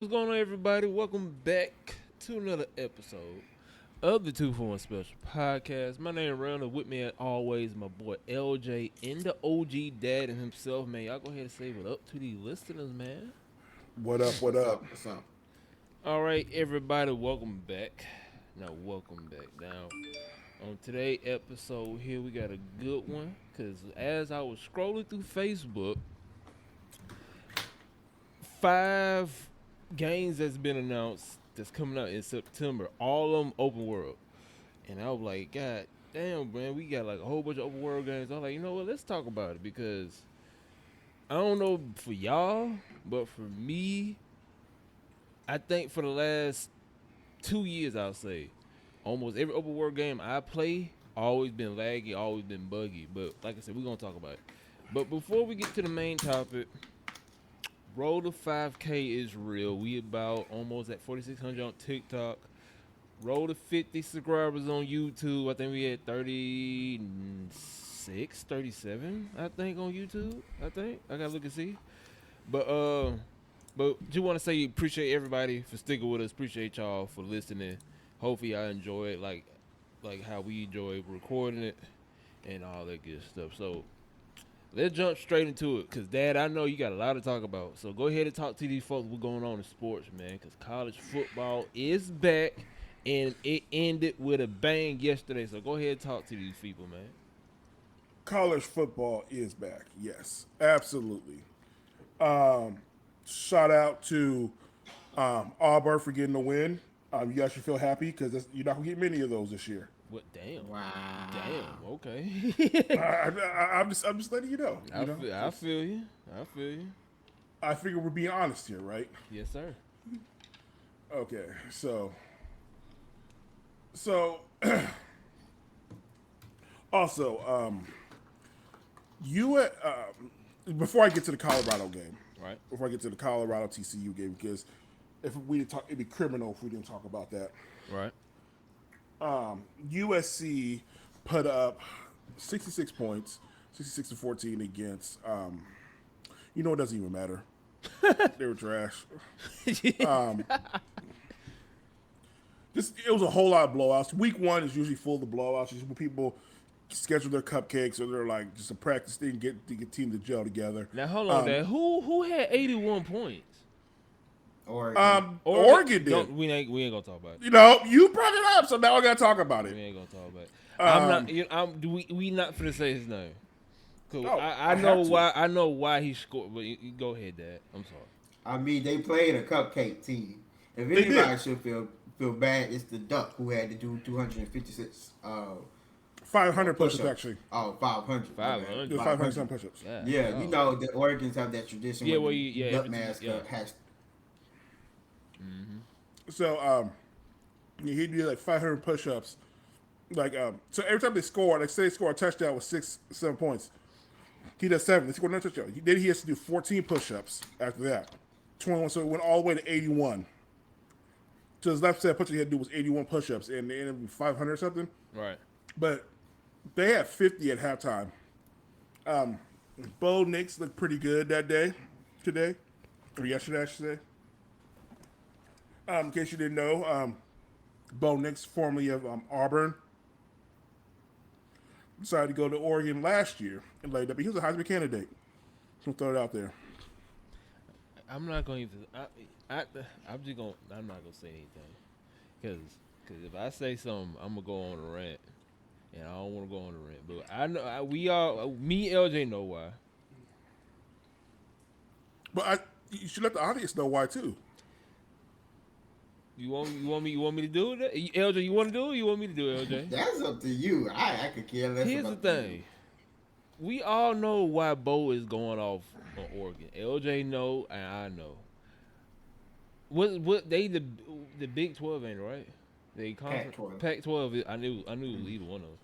What's going on, everybody? Welcome back to another episode of the Two for One Special Podcast. My name is Randall. With me, as always, my boy LJ and the OG Dad and himself. Man, y'all go ahead and say what up to the listeners, man. What up? What What's up? up? What's up? All right, everybody, welcome back. Welcome back. Now, on today's episode here, we got a good one because as I was scrolling through Facebook, five games that's been announced that's coming out in September. All of them open world, and I was like, God damn, man, we got like a whole bunch of open world games. I was like, you know what? Let's talk about it because I don't know for y'all, but for me, I think for the last 2 years, I'll say, almost every open world game I play always been laggy, always been buggy. But like I said, we're gonna talk about it. But before we get to the main topic, Road to 5K is real. We about almost at 4,600 on TikTok. Road to 50 subscribers on YouTube. I think we had 36, 37, I think, on YouTube. I think. I gotta look and see. But just want to say appreciate everybody for sticking with us. Appreciate y'all for listening. Hopefully I enjoy it like how we enjoy recording it and all that good stuff. So let's jump straight into it, cause Dad, I know you got a lot to talk about. So go ahead and talk to these folks what's going on in sports, man. Cause college football is back, and it ended with a bang yesterday. So go ahead and talk to these people, man. College football is back. Yes, absolutely. Um, Shout out to Auburn for getting the win. You guys should feel happy because you're not gonna get many of those this year. What? Damn. Wow. Damn. Okay. I'm just letting you know. I feel you. I feel you. I figure we're being honest here, right? Yes, sir. Okay, so also you before I get to the Colorado game, Right. before I get to the Colorado TCU game, because if we didn't talk, it'd be criminal if we didn't talk about that. Right. USC put up 66 points, 66 to 14 against. It doesn't even matter. They were trash. It was a whole lot of blowouts. Week one is usually full of blowouts. Just when people schedule their cupcakes or they're like just a practice thing, get team to gel together. Now hold on, Dad. Who had 81 points? Oregon. Oregon did. We ain't gonna talk about it. You brought it up, so now I gotta talk about We it. ain't gonna talk about it. I'm not. We not finna say his name. Cool. No, I I know have to. why. I know why he scored. But you go ahead, Dad. I'm sorry. I mean, they played a cupcake team. If They anybody did. should feel bad, it's the Duck who had to do 256 500 push-ups push-ups. actually. Oh, 500. 500. It was 500 some push-ups. Yeah, oh. you know the Oregons have that tradition. Yeah, where well, the yeah, Duck every- mascot yeah. has. So he did like 500 push-ups. So every time they score, like say they score a touchdown with 7 points, he does 7. They score another touchdown. Then he has to do 14 push-ups after that. 21. So it went all the way to 81. So his left set push-up he had to do was 81 push-ups, and they ended up with 500 or something. Right. But they had 50 at halftime. Bo Nix looked pretty good that day, today, or yesterday, I should say. In case you didn't know, Bo Nix, formerly of Auburn, decided to go to Oregon last year and laid up. He was a Heisman candidate. So throw it out there. I'm not gonna even. I'm just gonna. I'm not gonna say anything, cause if I say something, I'm gonna go on a rant, and I don't want to go on a rant. But I know we all, me, LJ know why. But you should let the audience know why too. You want me to do it? LJ, you want to do it? Or you want me to do it, LJ? That's up to you. I could care less. Here's the about thing. We all know why Bo is going off on Oregon. LJ know, and I know. What they the Big 12 ain't right? They Pac-12. Pac-12. I knew it was either one of them.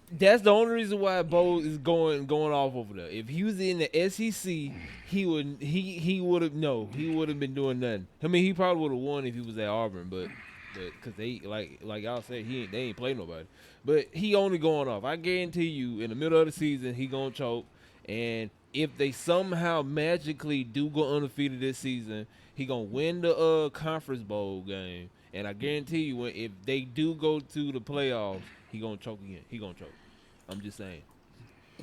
That's the only reason why Bo is going off over there. If he was in the SEC, he would have been doing nothing. I mean, he probably would have won if he was at Auburn, but because they like y'all said, they ain't play nobody. But he only going off. I guarantee you, in the middle of the season, he gonna choke, And if they somehow magically do go undefeated this season, he gonna win the conference bowl game. And I guarantee you, if they do go to the playoffs, he gonna choke again. He gonna choke. I'm just saying.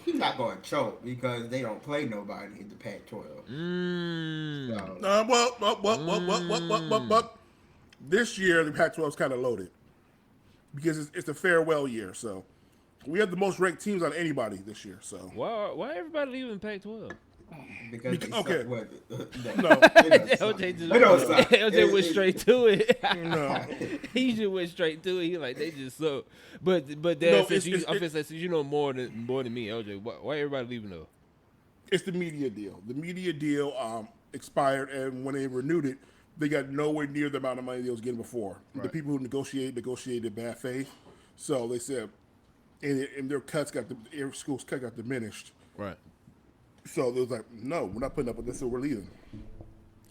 He's not going to choke because they don't play nobody in the Pac-12. Mmm. So Mmm. This year, the Pac-12 is kind of loaded because it's a farewell year. So we have the most ranked teams on anybody this year. So Why everybody leaving Pac-12? because they okay. suck. What? no, LJ just They don't suck. LJ went straight to it. no, He just went straight to it. He like they just suck. But No, Dad, since since you know more than me, LJ, why everybody leaving though? it's the media deal. The media deal expired, and when they renewed it, they got nowhere near the amount of money they was getting before. The people who negotiated in bad faith. So they said, and their cuts their schools cut got diminished. Right. So they was like, no, we're not putting up with this, so we're leaving.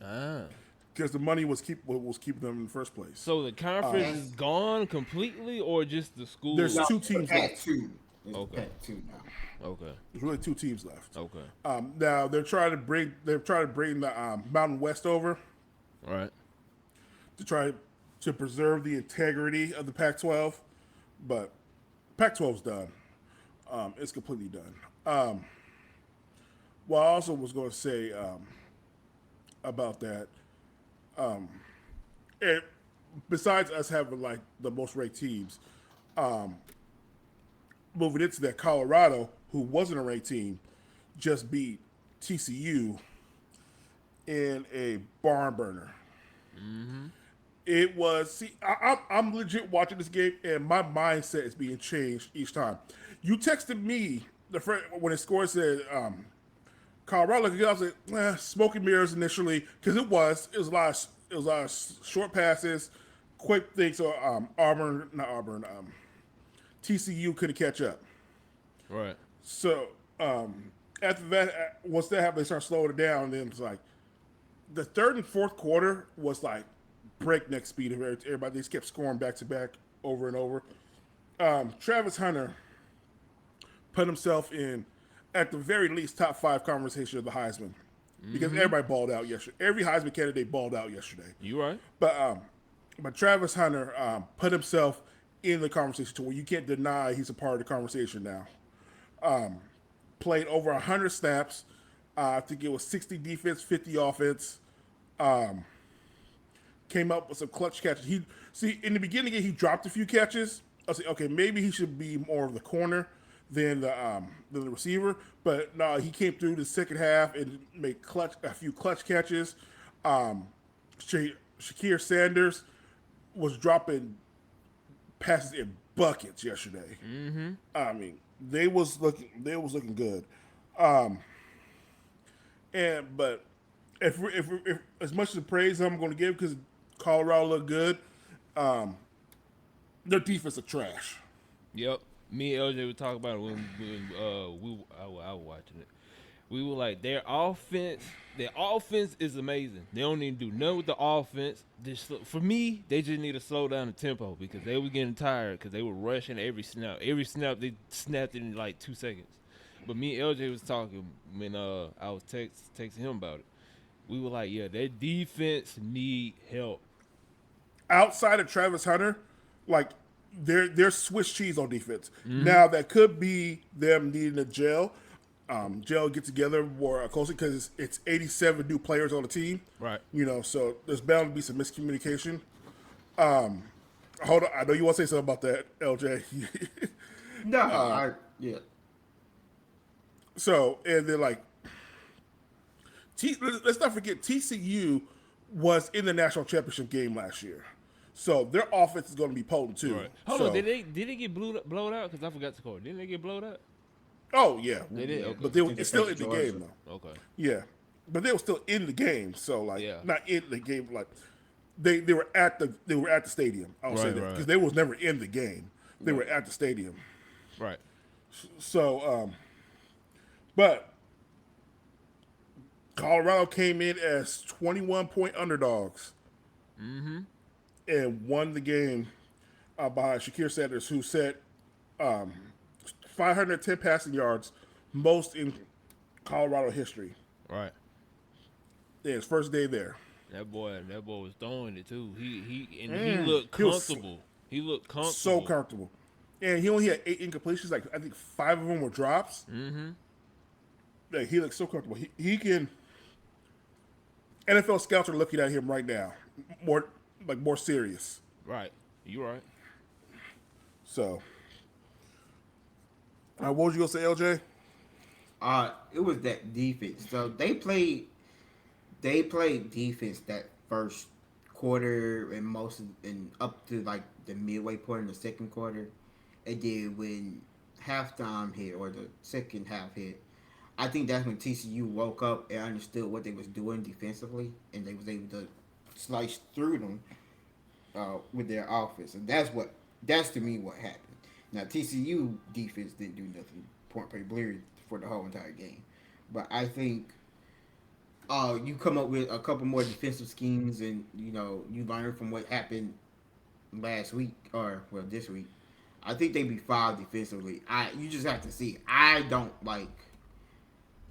Ah. Because the money was keeping them in the first place. So the conference is gone completely, or just the school? There's No, two teams left. Pac-2. It's Okay. Pac-2 now. Okay. There's really two teams left. Okay. Now they're trying to bring the Mountain West over All right. to try to preserve the integrity of the Pac-12, but Pac-12's done. It's completely done. What I also was going to say about that, it, besides us having like the most ranked teams, moving into that, Colorado, who wasn't a ranked team, just beat TCU in a barn burner. It was, I'm legit watching this game, and my mindset is being changed each time. You texted me when it scored, said Colorado looked good. I was like, smoke and mirrors initially, because it was a lot of short passes, quick things. So TCU couldn't catch up. Right. So after that, once that happened, they started slowing it down. And then it was like the third and fourth quarter was like breakneck speed of everybody. They just kept scoring back to back over and over. Travis Hunter put himself in, at the very least, top 5 conversation of the Heisman, because everybody balled out yesterday. Every Heisman candidate balled out yesterday. You right. But Travis Hunter put himself in the conversation to where you can't deny he's a part of the conversation now. Played over 100 snaps. I think it was 60 defense, 50 offense. Came up with some clutch catches. In the beginning, he dropped a few catches. I was like, okay, maybe he should be more of the corner than the receiver. But no, he came through the second half and made a few clutch catches. Shakir Sanders was dropping passes in buckets yesterday. I mean, they was looking good. But if as much as the praise I'm going to give, because Colorado looked good, their defense is trash. Yep. Me and LJ were talking about it when I was watching it. We were like, their offense is amazing. They don't need to do nothing with the offense. For me, they just need to slow down the tempo, because they were getting tired, because they were rushing every snap. Every snap, they snapped it in like 2 seconds. But me and LJ was talking when I was texting him about it. We were like, yeah, their defense need help. Outside of Travis Hunter, like they're Swiss cheese on defense. Now that could be them needing a gel get together more closely, because it's 87 new players on the team. Right. So there's bound to be some miscommunication. Hold on, I know you want to say something about that, LJ. No, yeah. So, and then like, let's not forget, TCU was in the national championship game last year, so their offense is going to be potent too. Right. Hold on, did they get blown out? Because I forgot to call. Didn't they get blown out? Oh yeah, They did. Okay. but they were still in the game though. Okay. Yeah, but they were still in the game, so like Yeah. not in the game, like they were at the stadium. I'll say that, Right. because they was never in the game. They were at the stadium. Right. So, but Colorado came in as 21-point underdogs and won the game behind Shakir Sanders, who set 510 passing yards, most in Colorado history. Right. Yeah, his first day there. That boy was throwing it too. He looked He was comfortable. He looked so comfortable. comfortable. And he only had 8 incompletions. Like I think 5 of them were drops. Mm-hmm. Like, he looks so comfortable. He can. NFL scouts are looking at him right now, more serious. Right. You right. So, what was you gonna say, LJ? It was that defense. So they played defense that first quarter and and up to like the midway point in the second quarter. And then when halftime hit or the second half hit, I think that's when TCU woke up and understood what they was doing defensively, and they was able to slice through them with their offense, and that's to me what happened. Now TCU defense didn't do nothing. Point play blurry for the whole entire game, but I think you come up with a couple more defensive schemes, and you learn from what happened last week or well this week. I think they be fine defensively. You just have to see. I don't like.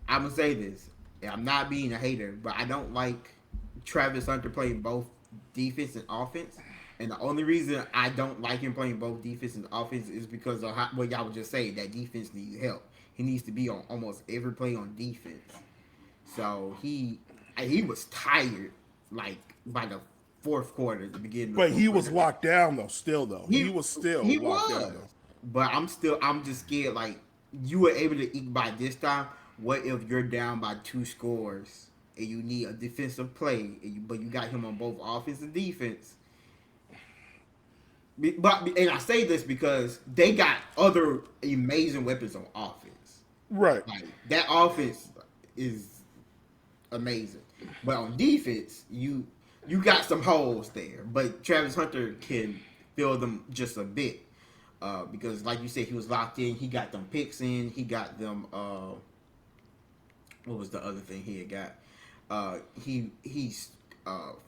I'm gonna say this. And I'm not being a hater, but I don't like Travis Hunter playing both defense and offense. And the only reason I don't like him playing both defense and offense is because of what y'all was just saying. That defense needs help. He needs to be on almost every play on defense. So he was tired like by the fourth quarter, the beginning of the But fourth he quarter. was locked down though. Still though, he was still he locked was. down though. But I'm just scared. Like you were able to eke by this time. What if you're down by 2 scores and you need a defensive play, but you got him on both offense and defense? But and I say this because they got other amazing weapons on offense. Right. Like that offense is amazing, but on defense, you got some holes there. But Travis Hunter can fill them just a bit because, like you said, he was locked in. He got them picks in. He got them. What was the other thing he had got? He's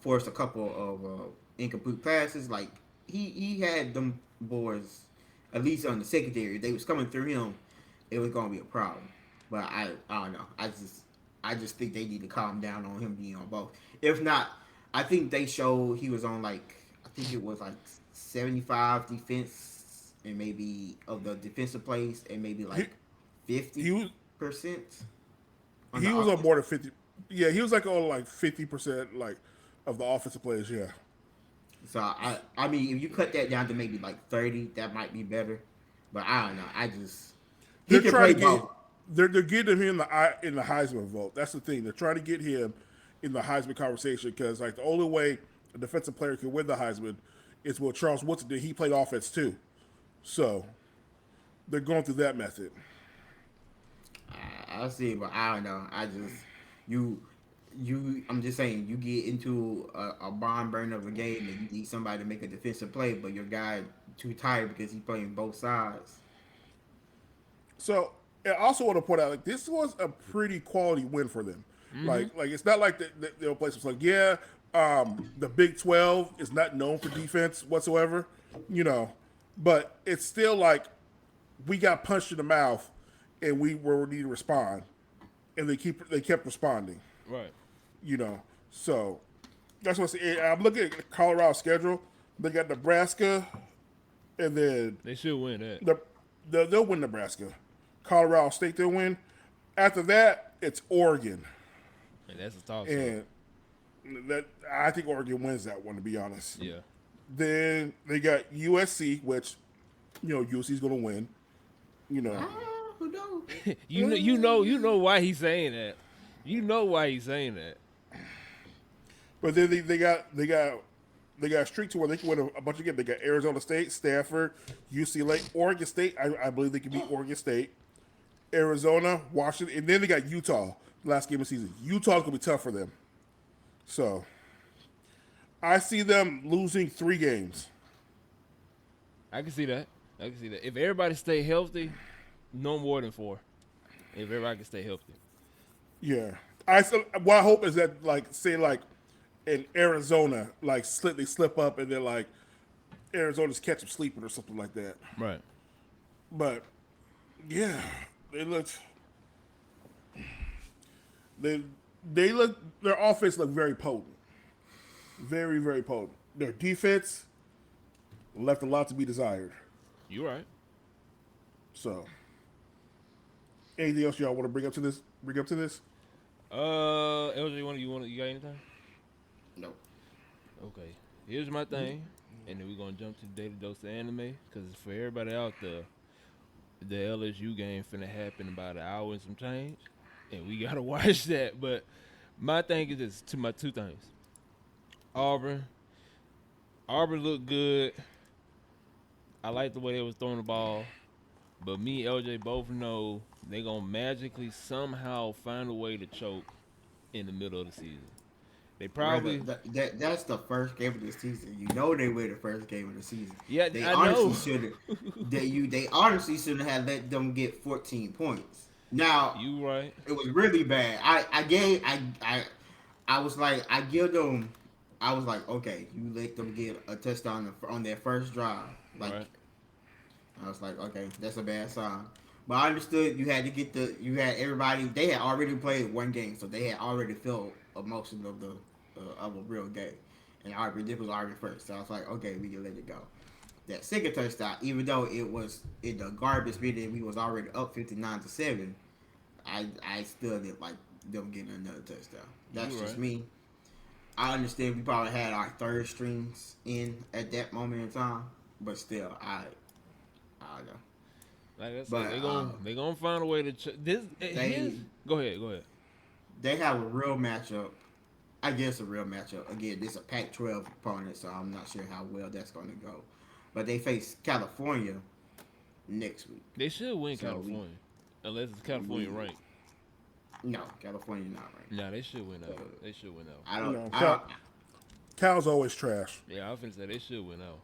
forced a couple of incomplete passes. Like he had them boys, at least on the secondary. If they was coming through him, it was gonna be a problem. But I don't know. I just think they need to calm down on him being on both. If not, I think they showed he was on like I think it was like 75 defense and maybe of the defensive plays and maybe like He was 50%. he was on more than 50. Yeah, he was like on like 50% like of the offensive players. Yeah. So I mean if you cut that down to maybe like 30, that might be better. But I don't know. He They're can trying play to get both. they're getting him in the Heisman vote. That's the thing. They're trying to get him in the Heisman conversation because like the only way a defensive player can win the Heisman is what Charles Woodson did. He played offense too, so they're going through that method. I see, but I don't know. You I'm just saying you get into a barn burn of a game and you need somebody to make a defensive play, but your guy too tired because he's playing both sides. So I also want to point out like this was a pretty quality win for them. Like it's not like they'll play some like the Big 12 is not known for defense whatsoever, but it's still like we got punched in the mouth and we were need to respond, and they kept responding, Right. So that's what I'm looking at the Colorado schedule. They got Nebraska, and then They should win that. they'll win Nebraska. Colorado State they'll win. After that, it's Oregon, And that's a toss. and that I think Oregon wins that one to be honest. Yeah. Then they got USC, which USC's going to win. Who knows? You know why he's saying that. You know why he's saying that. But then they got a streak to where they can win a bunch of games. They got Arizona State, Stanford, UCLA, Oregon State. I believe they can beat Oregon State, Arizona, Washington, and then they got Utah. Last game of the season. Utah's gonna be tough for them. So I see them losing 3 games. I can see that. If everybody stay healthy, no more than 4. If everybody can stay healthy. Yeah. What I hope is that say in Arizona, they slip up and then Arizona's catch them sleeping or something like that. Right. But yeah, they looked They they look their offense looked very potent, very very potent. Their defense left a lot to be desired. You're right. So, anything else y'all want to bring up to this? Bring up to this? LJ, you got anything? Nope. Okay. Here's my thing, and then we're gonna jump to the daily dose of anime, cause for everybody out there, the LSU game finna happen in about an hour and some change, and we gotta watch that. But my thing is this: my two things. Auburn, Auburn looked good. I like the way they was throwing the ball, but me and LJ both know they gonna magically somehow find a way to choke in the middle of the season. They Brother, probably, that's the first game of the season. You know they were the first game of the season. yeah, They I honestly know. should have. They honestly shouldn't have let them get 14 points. Now You right. it was really bad. I was like I give them. I was like, okay, you let them get a touchdown on their first drive. Like Right. I was like, okay, that's a bad sign. But I understood you had to get you had everybody. They had already played one game, so they had already felt emotion of a real game, and this was already first. So I was like, okay, we can let it go. That second touchdown, even though it was in the garbage bit and we was already up 59-7, I still didn't like them getting another touchdown. That's You just right. me. I understand we probably had our third strings in at that moment in time, but still, I don't know. Like I said, But they gonna find a way to this. His they Go ahead. Go ahead. they have a real matchup. I guess a real matchup. Again, this is a Pac-12 opponent, so I'm not sure how well that's going to go. But they face California next week. They should win So California, unless it's California we ranked. no, California not right. Nah, they should win out. So They should win out. I You don't. know, I don't. Cal's always trash. Yeah, I was finna say they should win out.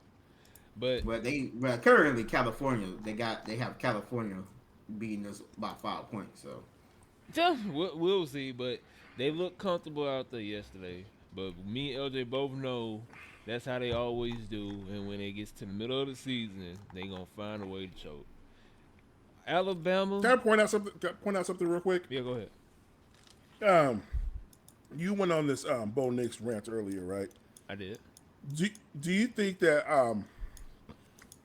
But But currently California, they have California beating us by 5 points. So yeah, we'll see. But they look comfortable out there yesterday. But me and LJ both know that's how they always do. And when it gets to the middle of the season, they gonna find a way to choke. Alabama. Can I point out something? Can I point out something real quick? Yeah, go ahead. Um, you went on this Bo Nix rant earlier, right? I did. Do Do you think that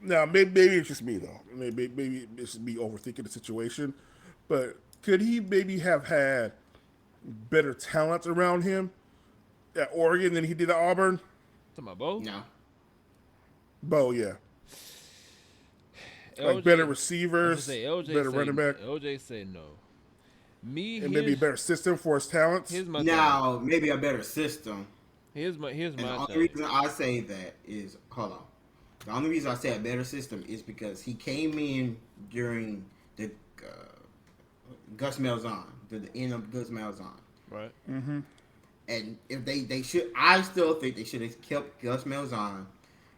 now maybe it's just me though. Maybe it's just me overthinking the situation, but could he maybe have had better talent around him at Oregon than he did at Auburn? Talking about Bo? no, Bo, yeah, like LJ, better I was receivers, gonna say LJ better say, running back, LJ said no. Me and maybe a better system for his talents. here's my thing. now maybe a better system. Here's my And the only thing. reason I say that is hold on. The only reason I say a better system is because he came in during the Gus Malzahn, the end of Gus Malzahn. Right. And if they should, I still think they should have kept Gus Malzahn.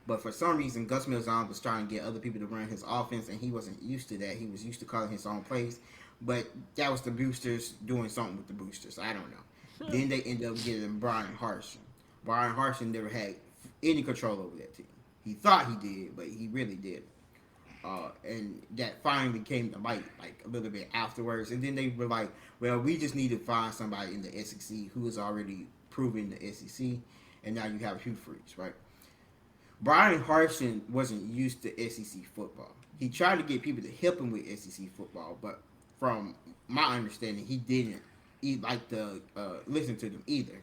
But for some reason, Gus Malzahn was trying to get other people to run his offense, and he wasn't used to that. He was used to calling his own plays. But that was the boosters doing something with the boosters. I don't know. Then they ended up getting Brian Harsin. Brian Harsin never had any control over that team. He thought he did, but he really didn't. And that finally came to light like a little bit afterwards. And then they were like, well, we just need to find somebody in the SEC who is already proven the SEC. And now you have Hugh Freeze, right? Brian Harsin wasn't used to SEC football. He tried to get people to help him with SEC football, but from my understanding, he didn't like to listen to them either.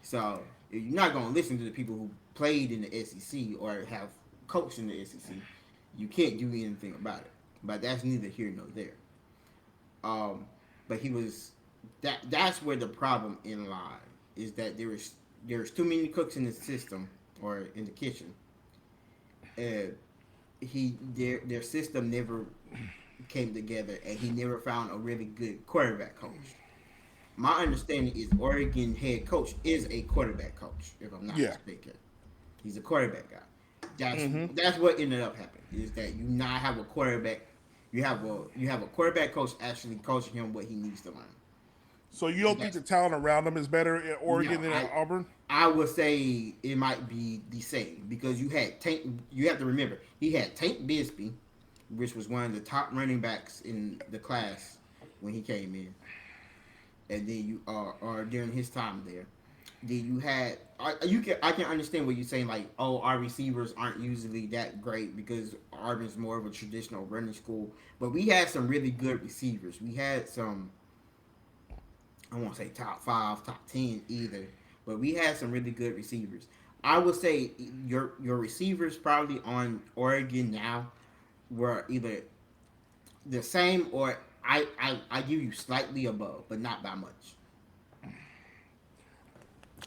So if you're not going to listen to the people who played in the SEC or have coached in the SEC, you can't do anything about it. But that's neither here nor there. But he was that's where the problem in lies is that there's too many cooks in the system or in the kitchen. Their system never came together, and he never found a really good quarterback coach. My understanding is Oregon head coach is a quarterback coach, if I'm not mistaken. He's a quarterback guy. That's what ended up happening is that you not have a quarterback. You have a quarterback coach actually coaching him what he needs to learn. So you don't think the talent around him is better at Oregon than at Auburn? I would say it might be the same because you had Tank. You have to remember he had Tank Bisbee, which was one of the top running backs in the class when he came in, and then you or during his time there. Then you had I can understand what you're saying, like, oh, our receivers aren't usually that great because Auburn's more of a traditional running school, but we had some really good receivers. We had some, I won't say top five, top 10 either, but we had some really good receivers. I would say your receivers probably on Oregon now were either the same or I give you slightly above, but not by much.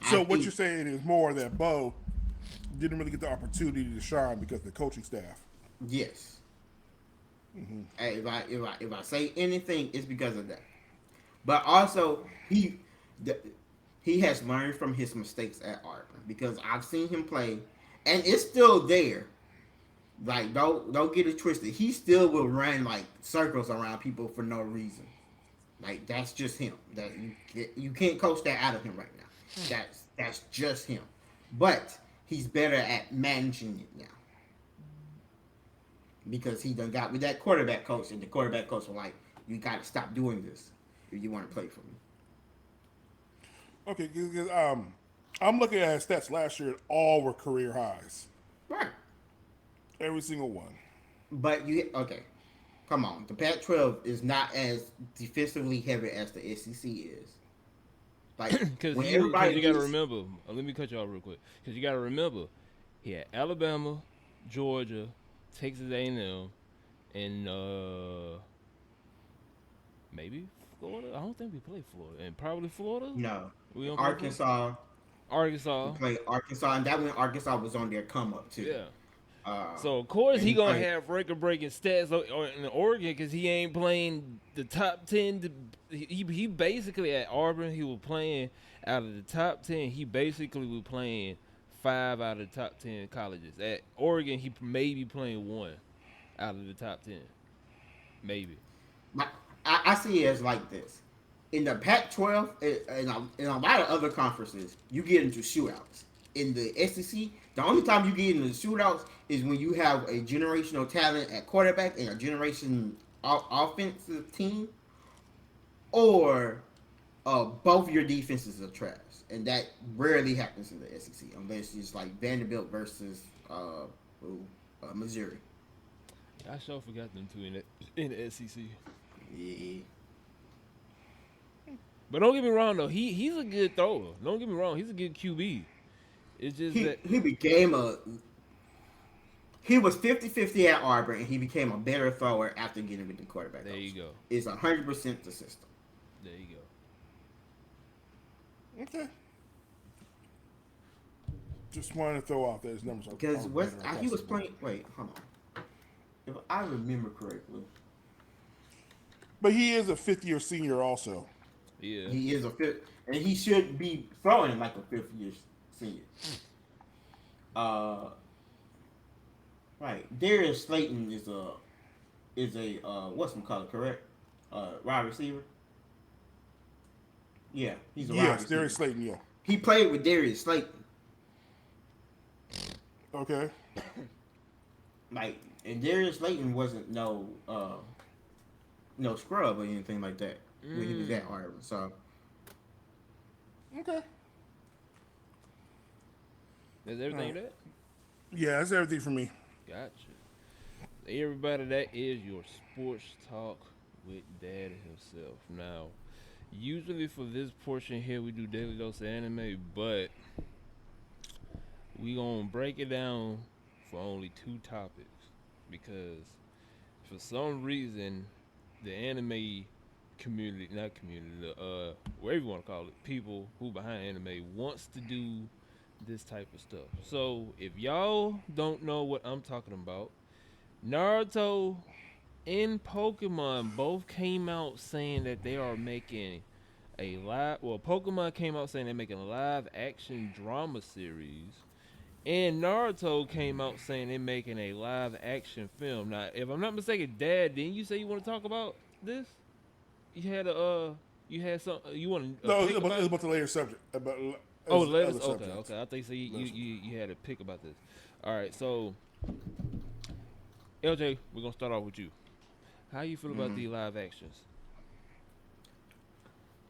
I So what you're think saying is more that Bo didn't really get the opportunity to shine because of the coaching staff. yes. Hey, if I say anything, it's because of that. But also the, he has learned from his mistakes at Auburn because I've seen him play, and it's still there. Like, don't get it twisted. He still will run like circles around people for no reason. Like, that's just him. That you can't coach that out of him right now. That's just him. But he's better at managing it now because he done got with that quarterback coach, and the quarterback coach was like, "You got to stop doing this if you want to play for me." Okay, because I'm looking at his stats last year, and all were career highs. Right. Every single one. But you okay? Come on, the Pac-12 is not as defensively heavy as the SEC is. Like, Because when you everybody got to gets remember. Let me cut you off real quick. Because you got to remember, he had Alabama, Georgia, Texas A&M, and maybe Florida. I don't think we played Florida, and probably Florida. no We don't play Florida. Arkansas, we Arkansas. played Arkansas, and that when Arkansas was on their come up too. Yeah. Uh, So of course and he he gonna played. have record breaking stats in Oregon because he ain't playing the top 10. He basically at Auburn he was playing out of the top 10. He basically was playing 5 out of the top 10 colleges. At Oregon he may be playing 1 out of the top 10, maybe. My, I see it as like this. In the Pac-12 and a lot of other conferences, you get into shootouts. In the SEC, the only time you get into shootouts is when you have a generational talent at quarterback and a generation offensive team, or both your defenses are trash, and that rarely happens in the SEC unless it's like Vanderbilt versus Missouri. I sure forgot them two in the SEC. Yeah. But don't get me wrong though, he's a good thrower. Don't get me wrong, he's a good QB. It's just He that he became a he was 50-50 at Auburn, and he became a better thrower after getting with the quarterback there you coach. go, It's 100% the system. there you Okay. Just wanted to throw out that his numbers Because are what better across he was the board. playing. Wait, hold on. If I remember correctly, But he is a fifth-year senior also. go. Yeah. he is a fifth, and he should be throwing like a fifth year senior. Uh, right. Darius Slayton is a what's him called, correct? Wide receiver. Yeah, he's a wide Yes, receiver. Darius Slayton, yeah. He played with Darius Slayton. Okay. Like, and Darius Slayton wasn't no scrub or anything like that when he was at Auburn. So Okay. That's everything that? Yeah, that's everything for me. Gotcha. Everybody, that is your sports talk with Dad himself. Now, usually for this portion here, we do daily dose of anime, but we gonna break it down for only 2 topics because for some reason the anime community, not community, the whatever you want to call it, people who behind anime wants to do this type of stuff. So if y'all don't know what I'm talking about, Naruto and Pokemon both came out saying that they are making a live. Well, Pokemon came out saying they're making a live action drama series, and Naruto came out saying they're making a live action film. Now, if I'm not mistaken, Dad, didn't you say you want to talk about this? You had you had some, you want to No, pick about it's it? about the later subject. About Oh, other let us. Okay, subjects. okay. I think so. You had a pick about this. All right, so LJ, we're gonna start off with you. How you feel about the live actions?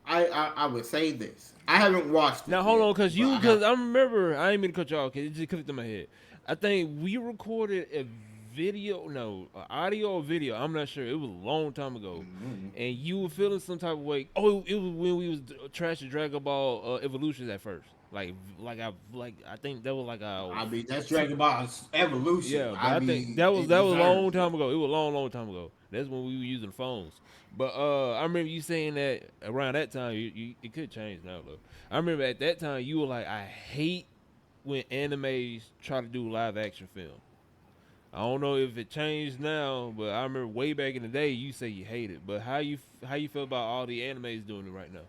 I would say this. I haven't watched it Now hold yet, on, but I have. cause I remember I ain't mean to cut you off, cause it just clicked in my head. I think we recorded a video, no, audio or video. I'm not sure. It was a long time ago, Mhm. and you were feeling some type of way. Oh, it was when we was trashing Dragon Ball Evolutions at first. I think that was like I mean, that's two, Dragon Ball Evolution. yeah, but I I think mean, it that was a long deserves it. time ago. It was a long time ago. That's when we were using phones. But I remember you saying that around that time. It could change now though. I remember at that time you were like, I hate when animes try to do live action film. I don't know if it changed now, but I remember way back in the day you say you hate it. But how you feel about all the animes doing it right now?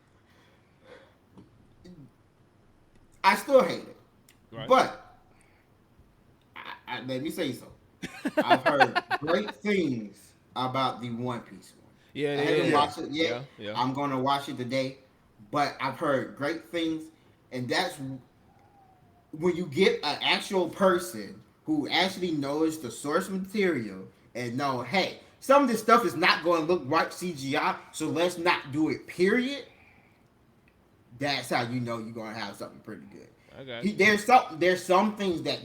I still hate it, Right? but let me say so. I've heard great things about the One Piece Yeah, one. I yeah, haven't Yeah. watched it yeah, yet. yeah. I'm gonna watch it today, but I've heard great things, and that's when you get an actual person who actually knows the source material and know, hey, some of this stuff is not going to look right CGI, so let's not do it. Period. That's how you know you're going to have something pretty good. I got you. There's some things that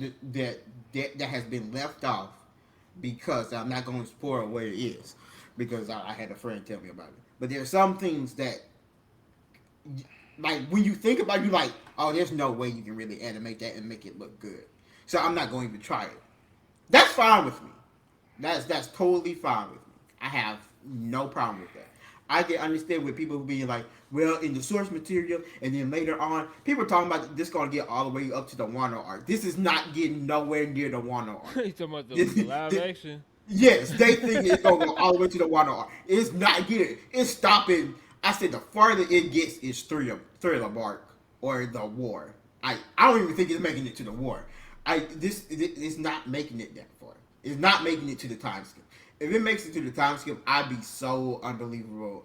has been left off because I'm not going to spoil what it is because I had a friend tell me about it. But there's some things that like when you think about it, you like, oh, there's no way you can really animate that and make it look good. So I'm not going to try it. That's fine with me. That's totally fine with me. I have no problem with that. I can understand with people being like, well, in the source material, and then later on, people are talking about this going to get all the way up to the Wano art. This is not getting nowhere near the Wano art. You talking about the live action? Yes, they think it's gonna go all the way to the Wano art. It's not getting. It's stopping. I said the farther it gets is Thriller Bark or the War. I don't even think it's making it to the War. It's not making it that far. It's not making it to the time skip. If it makes it to the time skip, I'd be so unbelievable,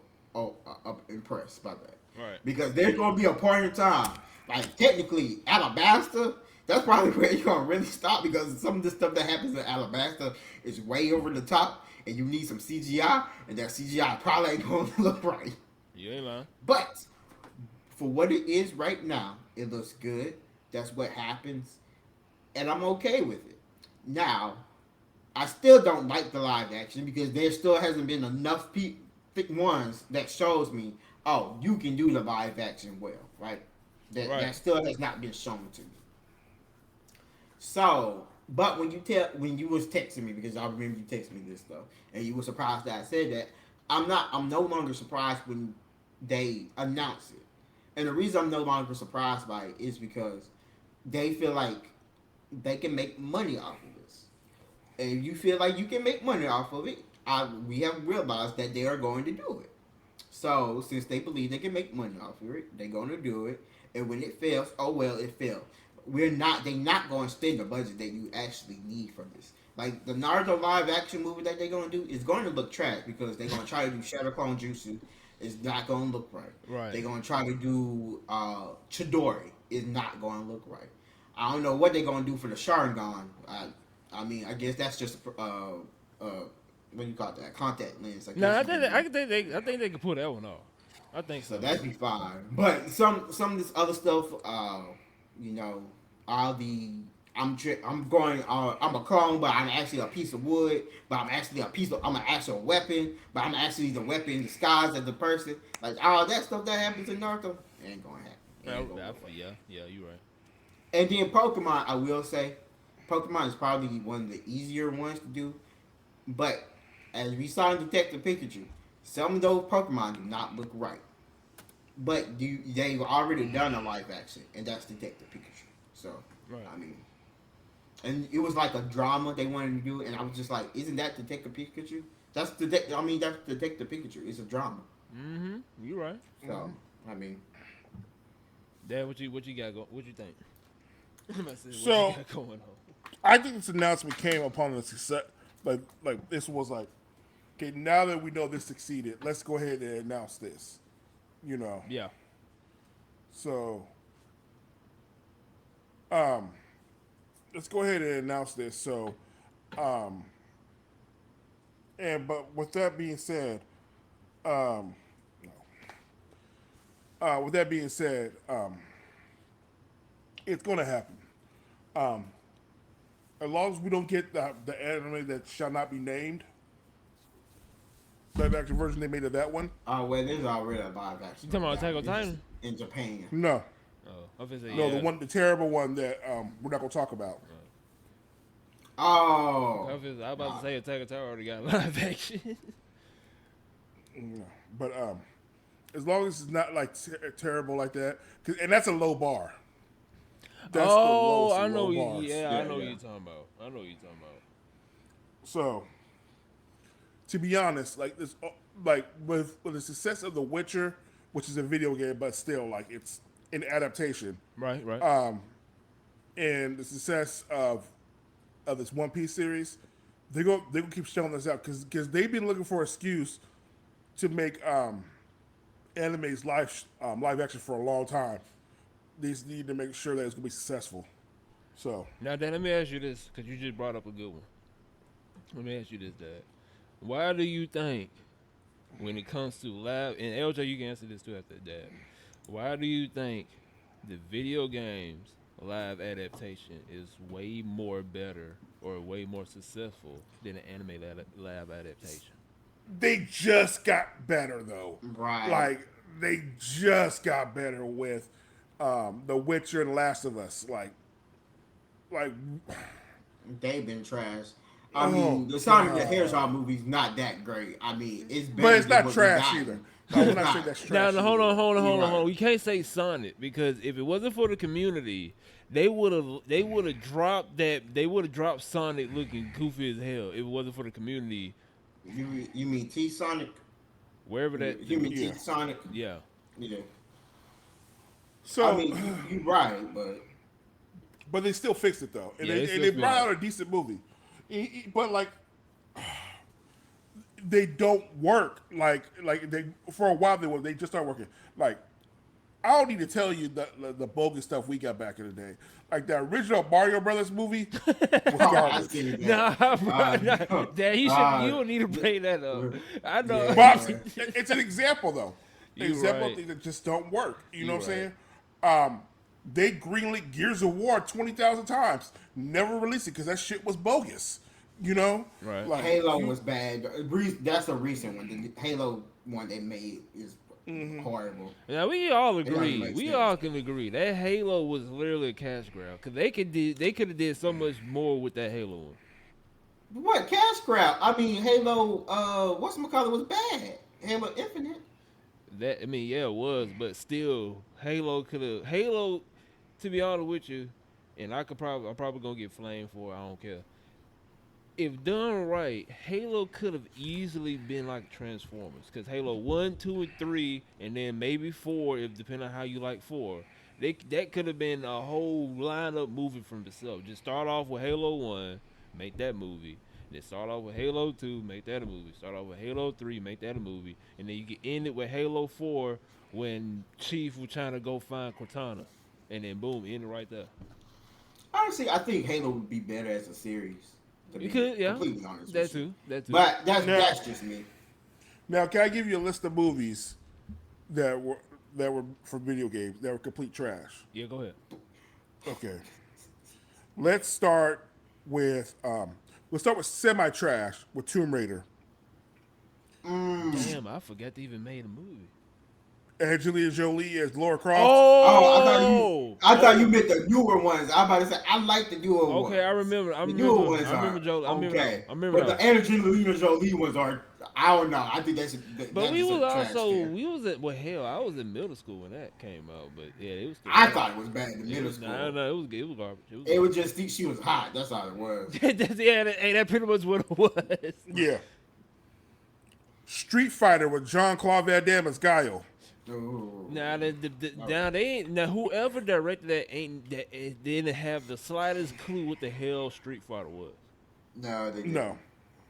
impressed by that. Right. Because there's gonna be a point in time, like technically Alabasta. That's probably where you're gonna really stop because some of the stuff that happens in Alabasta is way over the top, and you need some CGI, and that CGI probably ain't gonna look right. You ain't lying. But for what it is right now, it looks good. That's what happens, and I'm okay with it. Now, I still don't like the live action because there still hasn't been enough ones that shows me, oh, you can do the live action well, right? Right. That still has not been shown to me. So, but when you was texting me because I remember you texting me this stuff, and you were surprised that I said that. I'm no longer surprised when they announce it, and the reason I'm no longer surprised by it is because they feel like they can make money off of this, and if you feel like you can make money off of it, we have realized that they are going to do it. So since they believe they can make money off of it, they're going to do it. And when it fails, oh well, it failed. They're not going to spend the budget that you actually need for this. Like the Naruto live action movie that they're going to do is going to look trash because they're going to try to do Shadow Clone Jutsu. It's not going to look right. Right. They're going to try to do Chidori. It's not going to look right. I don't know what they're going to do for the Sharingan. I mean, I guess that's just what do you call that? Contact lens. I No, guess you can do. I think they could pull that one off. I think So so. that'd be fine. But some of this other stuff, you know, all the I'm going I'm a clone, but I'm actually a piece of wood, but I'm an actual weapon, but I'm actually the weapon in disguise as the person. Like all that stuff that happens in Naruto, it ain't gonna happen. It ain't gonna go right. Yeah, you right. And then Pokemon, I will say, Pokemon is probably one of the easier ones to do. But as we saw in Detective Pikachu, some of those Pokemon do not look right. But they've already done a live action, and that's Detective Pikachu. So, Right. I mean, and it was like a drama they wanted to do, and I was just like, isn't that Detective Pikachu? That's Detective Pikachu. It's a drama. Mm-hmm. You right. So, I mean, Dad, what you got what you think? I said, what So- you got going on? I think this announcement came upon the success. Like this was like, okay, now that we know this succeeded, let's go ahead and announce this. You know. Yeah. So, let's go ahead and announce this. So, but with that being said, With that being said, it's going to happen. Um, as long as we don't get the anime that shall not be named, live action version they made of that one. Oh well, there's already a live action. You talking about Attack on It's just Titan? in Japan? No, Oh, I was gonna say, no, yeah. the terrible one that we're not going to talk about. Oh, I was about to say Attack on Titan already got live action. No. But as long as it's not like terrible like that, and that's a low bar. That's oh, I low know. bars. Yeah, I know what yeah. you're talking about. I know what you're talking about. So, to be honest, like this, like with the success of The Witcher, which is a video game, but still like it's an adaptation, Right, right. and the success of this One Piece series, they go keep showing this out because they've been looking for an excuse to make anime's live action for a long time. They just need to make sure that it's gonna be successful. So Now, Dan, let me ask you this, because you just brought up a good one. Let me ask you this, Dad. Why do you think, when it comes to live, and LJ, you can answer this too after Dad. Why do you think the video games live adaptation is way more better or way more successful than the anime live adaptation? they just got better though. Right. Like they just got better with The Witcher and Last of Us. Like they've been trash. I mean, the Sonic the Hedgehog movie's not that great. I mean, it's better but it's than not what trash we got. either. No, we're not saying that's trash. Now, hold either. on. We can't say Sonic because if it wasn't for the community, they would have dropped Sonic looking goofy as hell. If it wasn't for the community, You mean T Sonic? wherever that. You mean Yeah. T Sonic? Yeah. Yeah. So I mean, you right, but they still fixed it though, and Yeah, they they still brought fixed out a decent movie. But like, they don't work. Like they for a while they were. They just started working. Like, I don't need to tell you the bogus stuff we got back in the day. Like the original Mario Brothers movie was I garbage. see that. Nah, bro, no. Dad, you don't need to bring that up. I know. Yeah. But it's an example though. An You example right. of things that just don't work. You know You what I'm saying? They greenlit Gears of War 20,000 times. Never released it because that shit was bogus. You know? Right. Like, Halo was bad. That's a recent one. The Halo one they made is horrible. Now we all doesn't agree. make We sense. all can agree that Halo was literally a cash grab because they could have did so much more with that Halo one. What cash grab? I mean, Halo. Whatchamacallit was bad. Halo Infinite. That it was, but still, Halo. To be honest with you, and I'm probably gonna get flamed for it. I don't care. If done right, Halo could have easily been like Transformers, because Halo 1, 2, and 3, and then maybe 4, if depending on how you like 4. That could have been a whole lineup movie from itself. Just start off with Halo 1, make that movie. Then start off with Halo 2, make that a movie. Start off with Halo 3, make that a movie. And then you can end it with Halo 4 when Chief was trying to go find Cortana. And then boom, end it right there. Honestly, I think Halo would be better as a series. To You be could, yeah. completely honest That with you. too. That too. But Yeah. that's just me. now, can I give you a list of movies that were for video games that were complete trash? Yeah, go ahead. Okay. Let's start with semi trash with Tomb Raider. Damn, I forgot they even made a movie. Angelina Jolie as Laura Croft. Oh, I thought you meant the newer ones. I about to say I like the newer ones. okay, I remember. The newer ones I remember are Joe. I remember. okay. I remember. But the Angelina Jolie ones are. I don't know. I think that's. But we was trash also there. hell, I was in middle school when that came out. But yeah, it was. Still I thought it was bad in it middle was, school. No, it was garbage. It was just think she was hot. That's all it was. That pretty much what it was. Yeah. Street Fighter with Jean-Claude Van Damme as Guile. Ooh. Now whoever directed that didn't have the slightest clue what the hell Street Fighter was. No, they didn't. No.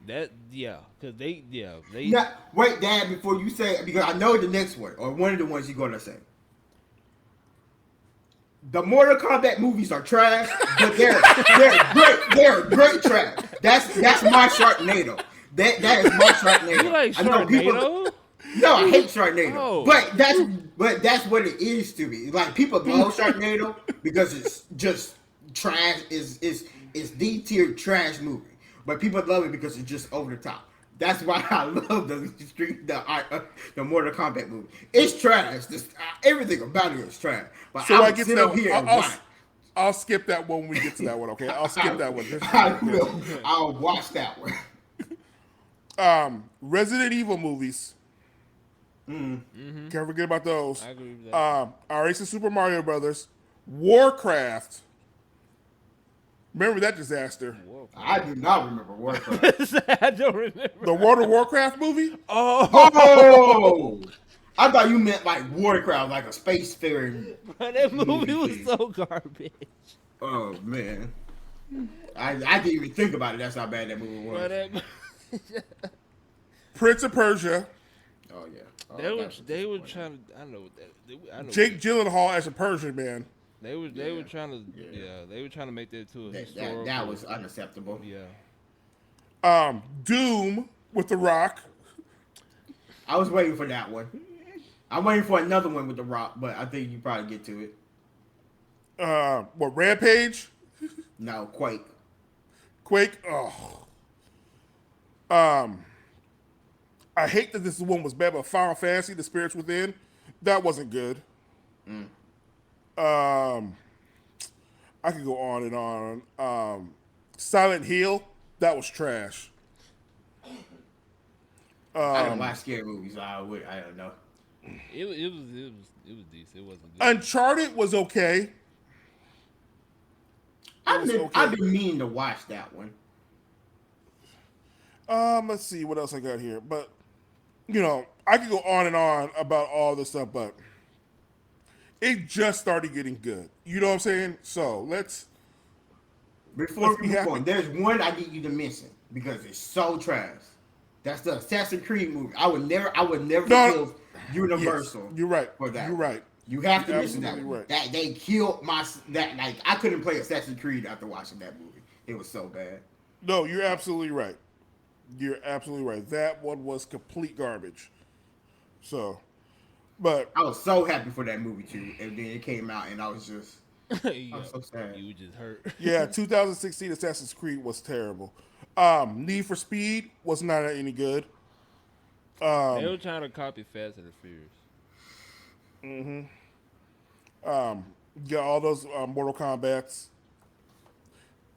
Because they. Now, wait, Dad, before you say, because I know the next one, or one of the ones you're going to say. The Mortal Kombat movies are trash, but they're great. They're great trash. That's my Sharknado. That is my Sharknado. You like I know people- Sharknado? No, I hate Sharknado, Oh. but that's what it is to me. Like people love Sharknado because it's just trash. Is D tier trash movie, but people love it because it's just over the top. That's why I love the Mortal Kombat movie. It's trash. Everything about it is trash. But So I I would get to sit that up one. here and I'll, watch. I'll skip that one when we get to that one. Okay, I'll skip that one. I will. I'll watch that one. Resident Evil movies. Mm-hmm. Can't forget about those. I agree with that. Our Ace of Super Mario Brothers. Warcraft. Remember that disaster? I do not remember Warcraft. I don't remember. The World of Warcraft movie? Oh, Oh, I thought you meant like Warcraft, like a spacefaring. bro, that movie was thing. so garbage. Oh man, I didn't even think about it. That's how bad that movie was. Bro, that, Prince of Persia. Oh yeah, oh, they were trying to. I know what that. I know Jake Gyllenhaal as a Persian man. They were trying to they were trying to make that to a historical. that was unacceptable. Yeah. Doom with The Rock. I was waiting for that one. I'm waiting for another one with The Rock, but I think you probably get to it. Rampage? No, Quake. Quake? Oh. I hate that this one was bad, but Final Fantasy, The Spirits Within, that wasn't good. I could go on and on. Silent Hill, that was trash. I don't watch scary movies, so I don't know. It was decent. It wasn't good. Uncharted was okay. I've been meaning to watch that one. Let's see what else I got here. But, I could go on and on about all this stuff, but it just started getting good. You know what I'm saying? So Before we be move happy. on, there's one I need you to mention because it's so trash. That's the Assassin's Creed movie. I would never forgive Universal. Yes, you're right. For that. You're right. You have to You're mention that. absolutely One. right. That they killed I couldn't play Assassin's Creed after watching that movie. It was so bad. No, you're absolutely right. You're absolutely right. That one was complete garbage. So, but I was so happy for that movie too, and then it came out, and I was just I'm so sad. You were just hurt. yeah, 2016 Assassin's Creed was terrible. Need for Speed was not any good. They were trying to copy Fast and the Furious. Yeah, all those Mortal Kombats.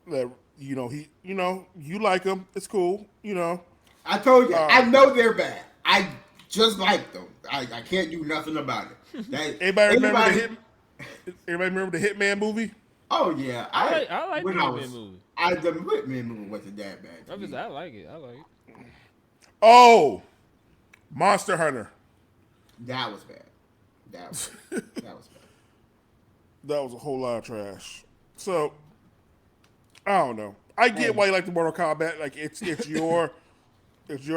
That you like them. It's cool. I told you, I know they're bad. I just like them. I can't do nothing about it. Everybody remember the Hitman movie? Oh yeah, I like the when Hitman movie. The Hitman movie wasn't that bad. I like it. Oh, Monster Hunter. That was bad. That was bad. That was a whole lot of trash. So, I don't know. I get why you like the Mortal Kombat. Like it's your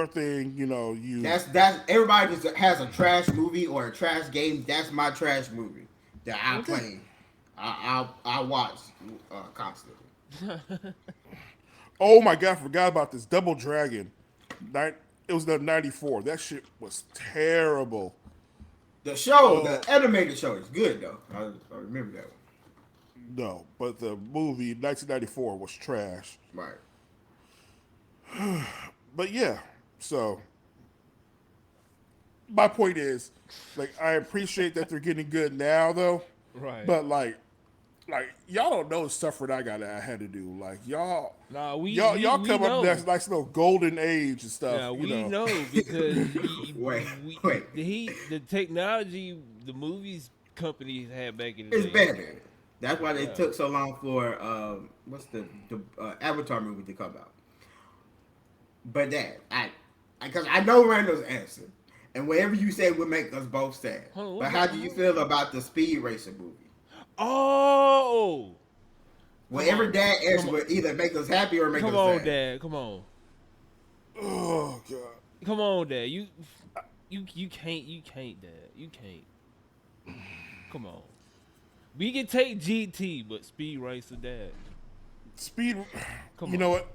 thing. That's everybody just has a trash movie or a trash game. That's my trash movie that I play. I watch constantly. Oh my god, I forgot about this Double Dragon. It was the '94. That shit was terrible. The show, the animated show, is good though. I remember that one. No, but the movie 1994 was trash. Right. But yeah, so my point is, I appreciate that they're getting good now, though. Right. But y'all don't know the suffering I had to do. Y'all, y'all come know. up with that nice little golden age and stuff. Yeah, we know because Wait. the technology the movies companies had back in the It's day. better. That's why they took so long for what's the Avatar movie to come out. But because I know Randall's answer, and whatever you say would make us both sad. But how do you feel about the Speed Racer movie? Oh, Whatever Dad answer would either make us happy or make us sad. come on, Dad, come on, Oh god. come on, Dad. You can't, Dad. You can't. Come on. We can take GT, but Speed Racer, Dad. Speed. Come You on. know what?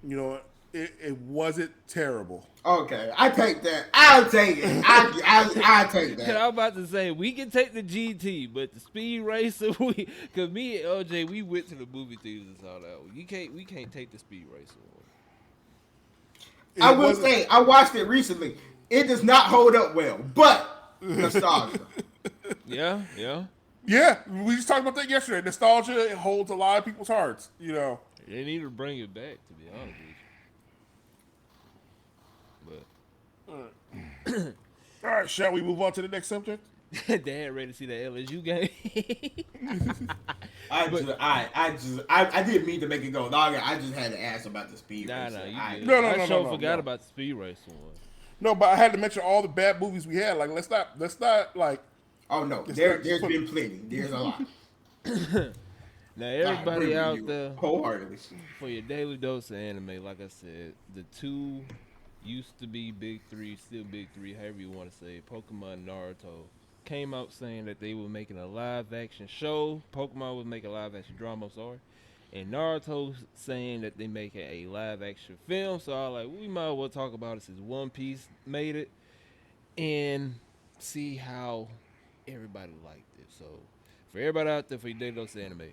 You know what? it wasn't terrible. Okay, I take that. I'll take it. I take Cause that. I'm about to say we can take the GT, but the Speed Racer, cause me and LJ, we went to the movie theaters and saw that one. We can't take the Speed Racer one. I It will wasn't. say I watched it recently. It does not hold up well, but nostalgia. Yeah, yeah. Yeah, we just talked about that yesterday. Nostalgia it holds a lot of people's hearts. They need to bring it back, to be honest All right, shall we move on to the next subject? with you. Dad ready to see that LSU game. I didn't mean to make it go longer. I just had to ask about the speed Nah, racer. you I, good. No, no, I no, sure no, forgot no. about the Speed Racer one. No, but I had to mention all the bad movies we had. Like, let's not like. oh no, It's there's not- been plenty. There's a lot. Now I everybody agree with out you there, wholeheartedly. for your daily dose of anime, like I said, the two used to be big three, still big three, however you want to say, Pokemon and Naruto, came out saying that they were making a live action show. Pokemon was making a live action drama, I'm sorry. And Naruto saying that they making a live action film. So I was like, we might as well talk about it since One Piece made it and see how everybody liked it. So for everybody out there, for your daily dose of anime,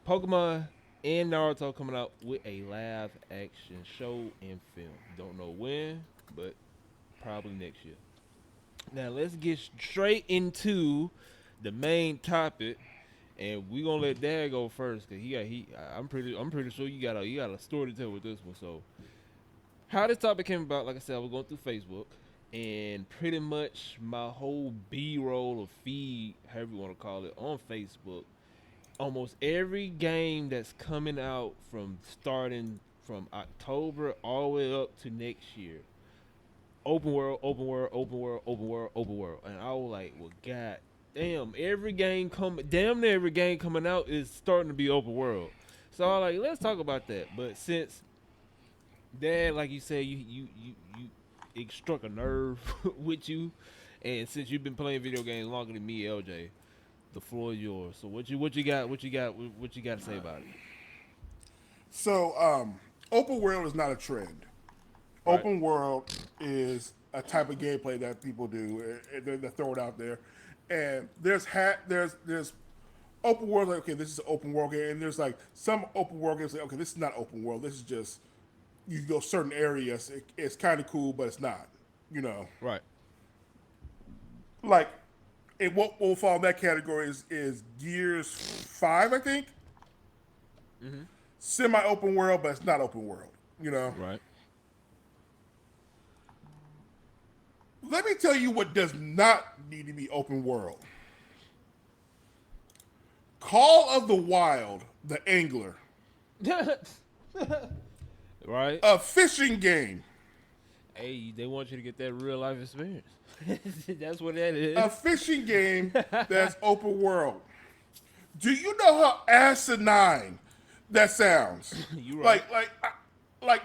Pokemon and Naruto coming out with a live action show and film. Don't know when, but probably next year. Now let's get straight into the main topic, and we gonna let Dad go first because I'm pretty sure you got a story to tell with this one. So how this topic came about, like I said, I was going through Facebook, and pretty much my whole B-roll or feed, however you want to call it, on Facebook, almost every game that's coming out from starting from October all the way up to next year. Open world, open world, open world, open world, open world. And I was like, well, god damn, damn near every game coming out is starting to be open world. So I was like, let's talk about that. But since Dad, like you said, you it struck a nerve with you, and since you've been playing video games longer than me, LJ, the floor is yours. So what you got to say about it? So, open world is not a trend. Right. Open world is a type of gameplay that people do. They throw it out there, and there's open world. Like, okay, this is an open world game, and there's like some open world games. Like, okay, this is not open world. This is just you go certain areas. It's kind of cool, but it's not. Right. Like, and what will fall in that category is Gears 5, I think. Semi open world, but it's not open world. Right. Let me tell you what does not need to be open world. Call of the Wild, the Angler, Right. a fishing game. Hey, they want you to get that real life experience. That's what that is. A fishing game that's open world. Do you know how asinine that sounds? You right. Like,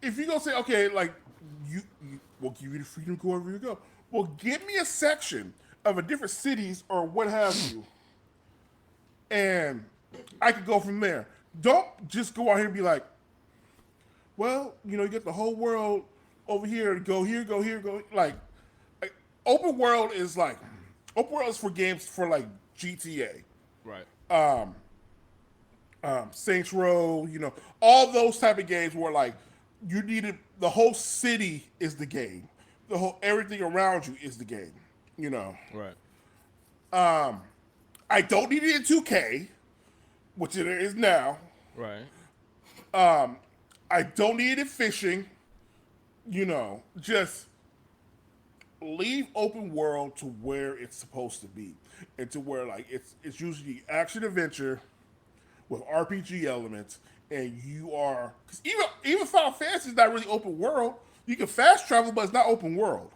if you gonna say, okay, like, we'll give you the freedom to go wherever you go. Well, give me a section of a different cities or what have you, and I could go from there. Don't just go out here and be like, well, you get the whole world over here, go here, go here, go. Like open world is for games for like GTA, Right. Saints Row, all those type of games where like you needed the whole city is the game, everything around you is the game, Right. I don't need it in 2K, which it is now. Right. I don't need it in fishing, just leave open world to where it's supposed to be, and to where like it's usually action adventure with RPG elements, and you are because even Final Fantasy is not really open world. You can fast travel, but it's not open world.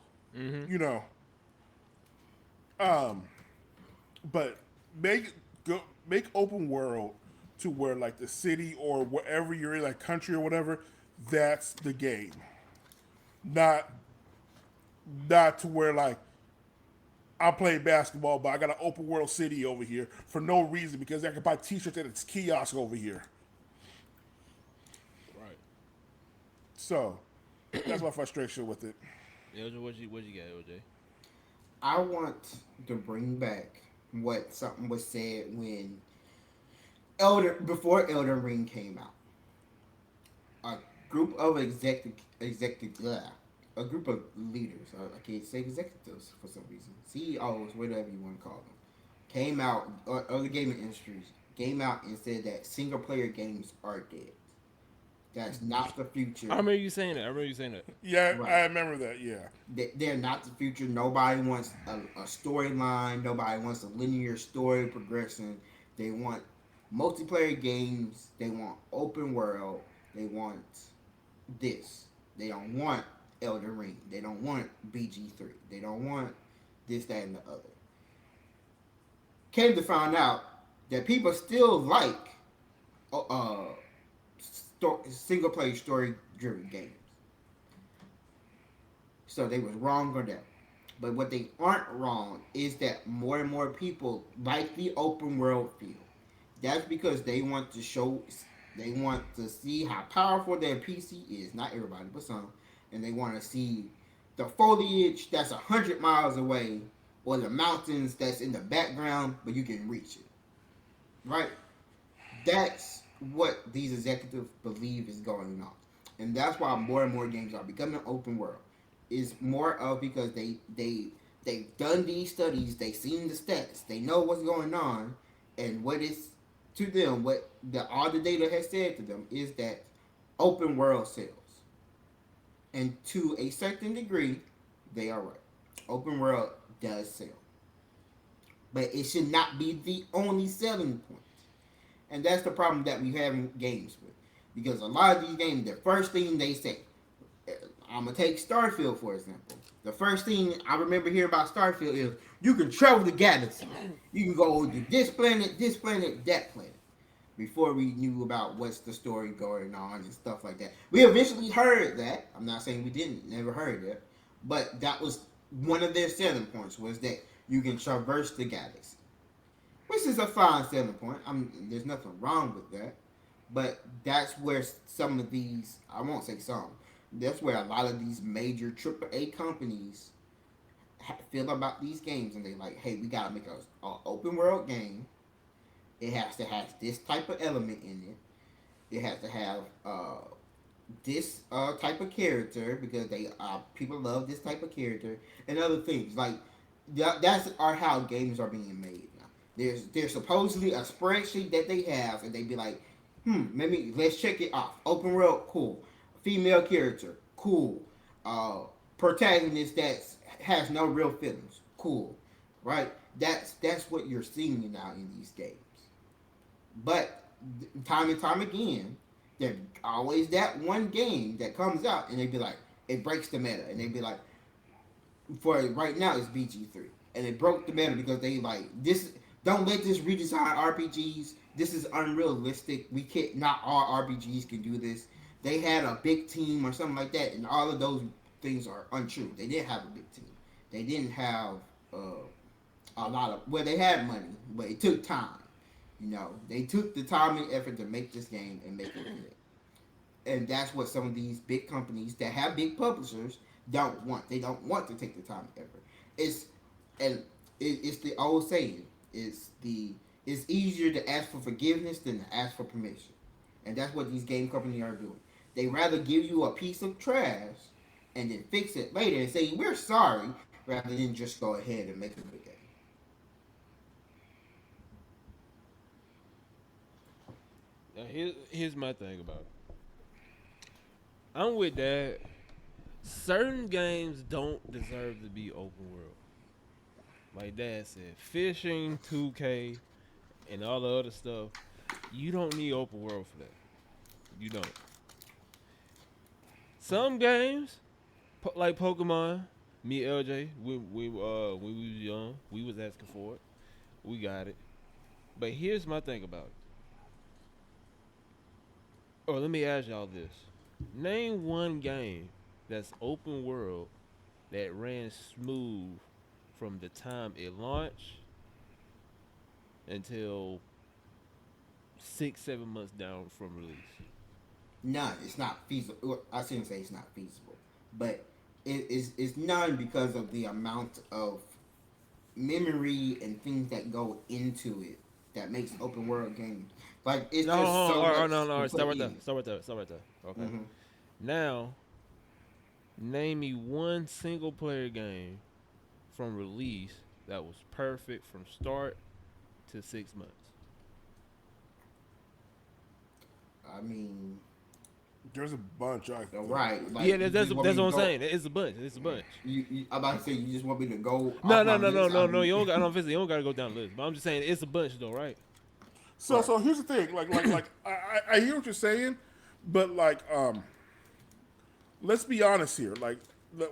But make open world to where like the city or wherever you're in, like country or whatever, that's the game. Not to where like I'm playing basketball, but I got an open world city over here for no reason because I can buy T-shirts at its kiosk over here. Right. So that's my frustration with it. LJ, what you got, LJ? I want to bring back what something was said when before Elden Ring came out. A group of a group of leaders, I can't say executives for some reason, CEOs, whatever you want to call them, came out, or other gaming industries came out and said that single player games are dead. That's not the I future. remember you saying that. I remember you saying that. Yeah, Right. I remember that. Yeah. They're not the future. Nobody wants a storyline. Nobody wants a linear story progression. They want multiplayer games. They want open world. They want this. They don't want Elden Ring. They don't want BG3. They don't want this, that, and the other. Came to find out that people still like uh, single player story driven games. So they was wrong on that. But what they aren't wrong is that more and more people like the open world feel. That's because they want to see how powerful their PC is. Not everybody, but some. And they want to see the foliage that's 100 miles away, or the mountains that's in the background, but you can reach it. Right? That's what these executives believe is going on, and that's why more and more games are becoming open world. Is more of because they've done these studies, they've seen the stats, they know what's going on, and what is to them, what all the data has said to them is that open world sells, and to a certain degree, they are right. Open world does sell, but it should not be the only selling point. And that's the problem that we have in games with. Because a lot of these games, the first thing they say, I'm going to take Starfield for example. The first thing I remember hearing about Starfield is you can travel the galaxy. You can go to this planet, that planet. Before we knew about what's the story going on and stuff like that. We eventually heard that. I'm not saying we didn't, never heard it. But that was one of their selling points was that you can traverse the galaxy, which is a fine selling point. There's nothing wrong with that, but that's where some of these, I won't say some, that's where a lot of these major AAA companies feel about these games, and they like, hey, we gotta make a open world game. It has to have this type of element in it. It has to have this type of character because they people love this type of character and other things like that's are how games are being made now. There's supposedly a spreadsheet that they have, and they be like, maybe let's check it off. Open world, cool. Female character, cool. Protagonist that has no real feelings, cool. Right? That's what you're seeing now in these games. But time and time again, there's always that one game that comes out, and they be like, it breaks the meta, and they be like, for right now it's BG3, and it broke the meta because they like this. Don't let this redesign RPGs. This is unrealistic. We can't. Not all RPGs can do this. They had a big team or something like that, and all of those things are untrue. They didn't have a big team. They didn't have a lot of. Well, they had money, but it took time. They took the time and effort to make this game and make it good. And that's what some of these big companies that have big publishers don't want. They don't want to take the time and effort. It's and it's the old saying. It's easier to ask for forgiveness than to ask for permission, and that's what these game companies are doing. They rather give you a piece of trash and then fix it later and say we're sorry, rather than just go ahead and make a good game. Now, here's my thing about it. I'm with that. Certain games don't deserve to be open world. Like Dad said, fishing, 2K, and all the other stuff. You don't need open world for that. You don't. Some games, like Pokemon, me LJ, when we was young, we was asking for it. We got it. But here's my thing about it. Or let me ask y'all this: name one game that's open world that ran smooth from the time it launched until 6, 7 months down from release. none. It's not feasible. Well, I shouldn't say it's not feasible, but it's none because of the amount of memory and things that go into it that makes open world gaming. Like it's No, hold just on, so much no, no, to stop put right there. in. Stop right there. Stop right there. Okay. Hmm. Now, name me one single player game from release that was perfect from start to 6 months. I mean, There's a bunch I think. right? Yeah, Like you that's just want me that's to what I'm go. saying. It's a bunch. It's a bunch. I'm about to say you just want me to go No, off no, my no, no, list. no, I no. You mean, don't. I don't. You don't got to go down the list. But I'm just saying it's a bunch though, right? So right. so here's the thing. Like I hear what you're saying, but let's be honest here. Like the,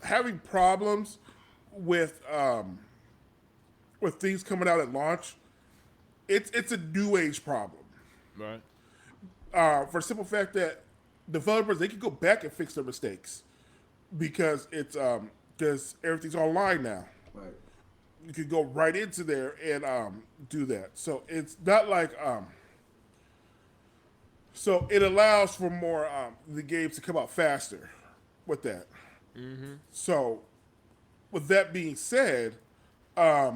having problems with things coming out at launch, it's a new age problem. Right. For the simple fact that developers they can go back and fix their mistakes because it's because everything's online now. Right. You can go right into there and do that. So it's not like so it allows for more the games to come out faster with that. Mm-hmm. So with that being said, you're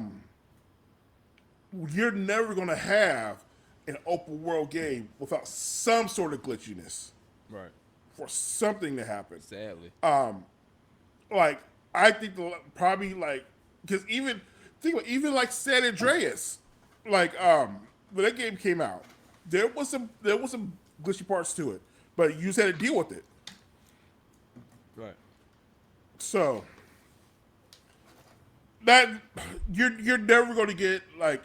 never going to have an open world game without some sort of glitchiness Right. for something to happen. Sadly. Like I think probably like because even think about even like San Andreas, like when that game came out, there was some glitchy parts to it, but you just had to deal with it. Right. So that you're never going to get like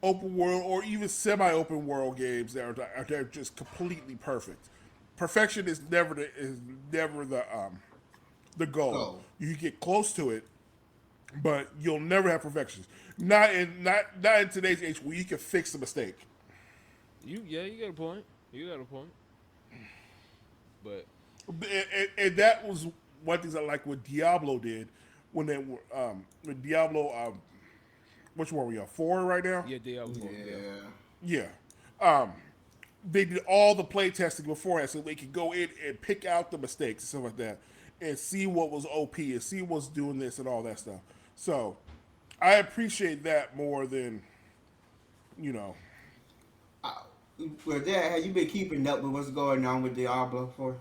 open world or even semi-open world games that are just completely perfect. Perfection is never the goal. Go. You can get close to it, but you'll never have perfection. Not in today's age where you can fix a mistake. You got a point. You got a point. But And that was one thing I like what Diablo did when they were when Diablo which one are we on 4 right now? yeah, Diablo 4. Yeah. Yeah. Yeah. They did all the play testing beforehand so they could go in and pick out the mistakes and stuff like that and see what was OP and see what's doing this and all that stuff. So I appreciate that more than, you know, Well, Dad, have you been keeping up with what's going on with Diablo 4?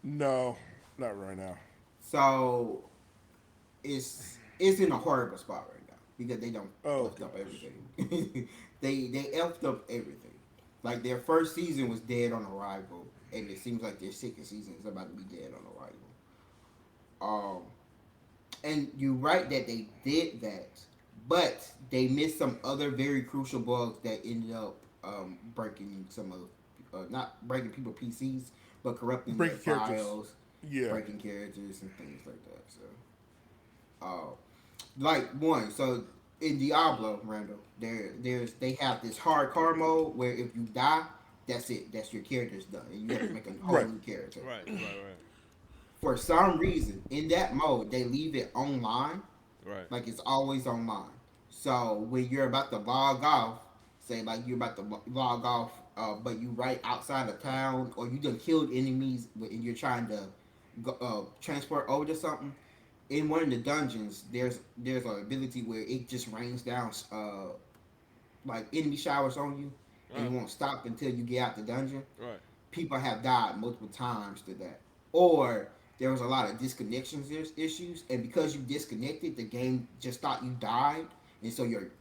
no, not right now. So it's in a horrible spot right now because they don't Oh, effed up gosh. everything. they effed up everything. Like their first season was dead on arrival, and it seems like their second season is about to be dead on arrival. And you're right that they did that, but they missed some other very crucial bugs that ended up breaking some of not breaking people PCs, but corrupting their Breaking characters. files, Yeah. breaking characters and things like that. So, like one, so in Diablo, Randall, they have this hardcore mode where if you die, that's it. That's your character's done, and you have to make a whole Right. new character. Right. Right. For some reason, in that mode, they leave it online, Right. like it's always online. So when you're about to log off, say like you're about to log off, but you right outside of town, or you done killed enemies, and you're trying to transport over to something. In one of the dungeons, there's an ability where it just rains down like enemy showers on you, and it Right. won't stop until you get out the dungeon. Right. People have died multiple times to that, or there was a lot of disconnections issues, and because you disconnected, the game just thought you died, and so your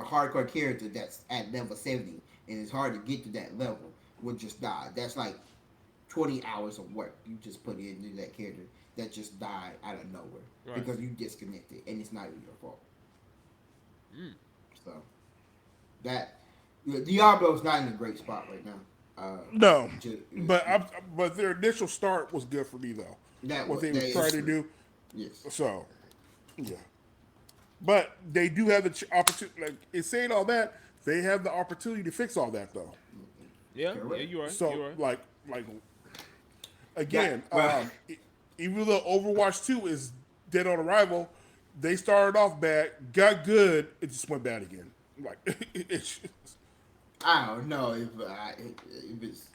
hardcore character that's at level 70 and it's hard to get to that level would just die. That's like 20 hours of work you just put into that character that just died out of nowhere Right. because you disconnected, and it's not even your fault. Mm. So that Diablo's not in a great spot right now. No, Just, but their initial start was good for me though. What they were that trying is to true. do. Yes. So, yeah. But they do have the opportunity. Like in saying all that, they have the opportunity to fix all that though. Yeah. Yeah. Correct. You're right. So You're right. like again, well- even though Overwatch 2 is dead on arrival, they started off bad, got good, it just went bad again. Like it's just, I don't know if it's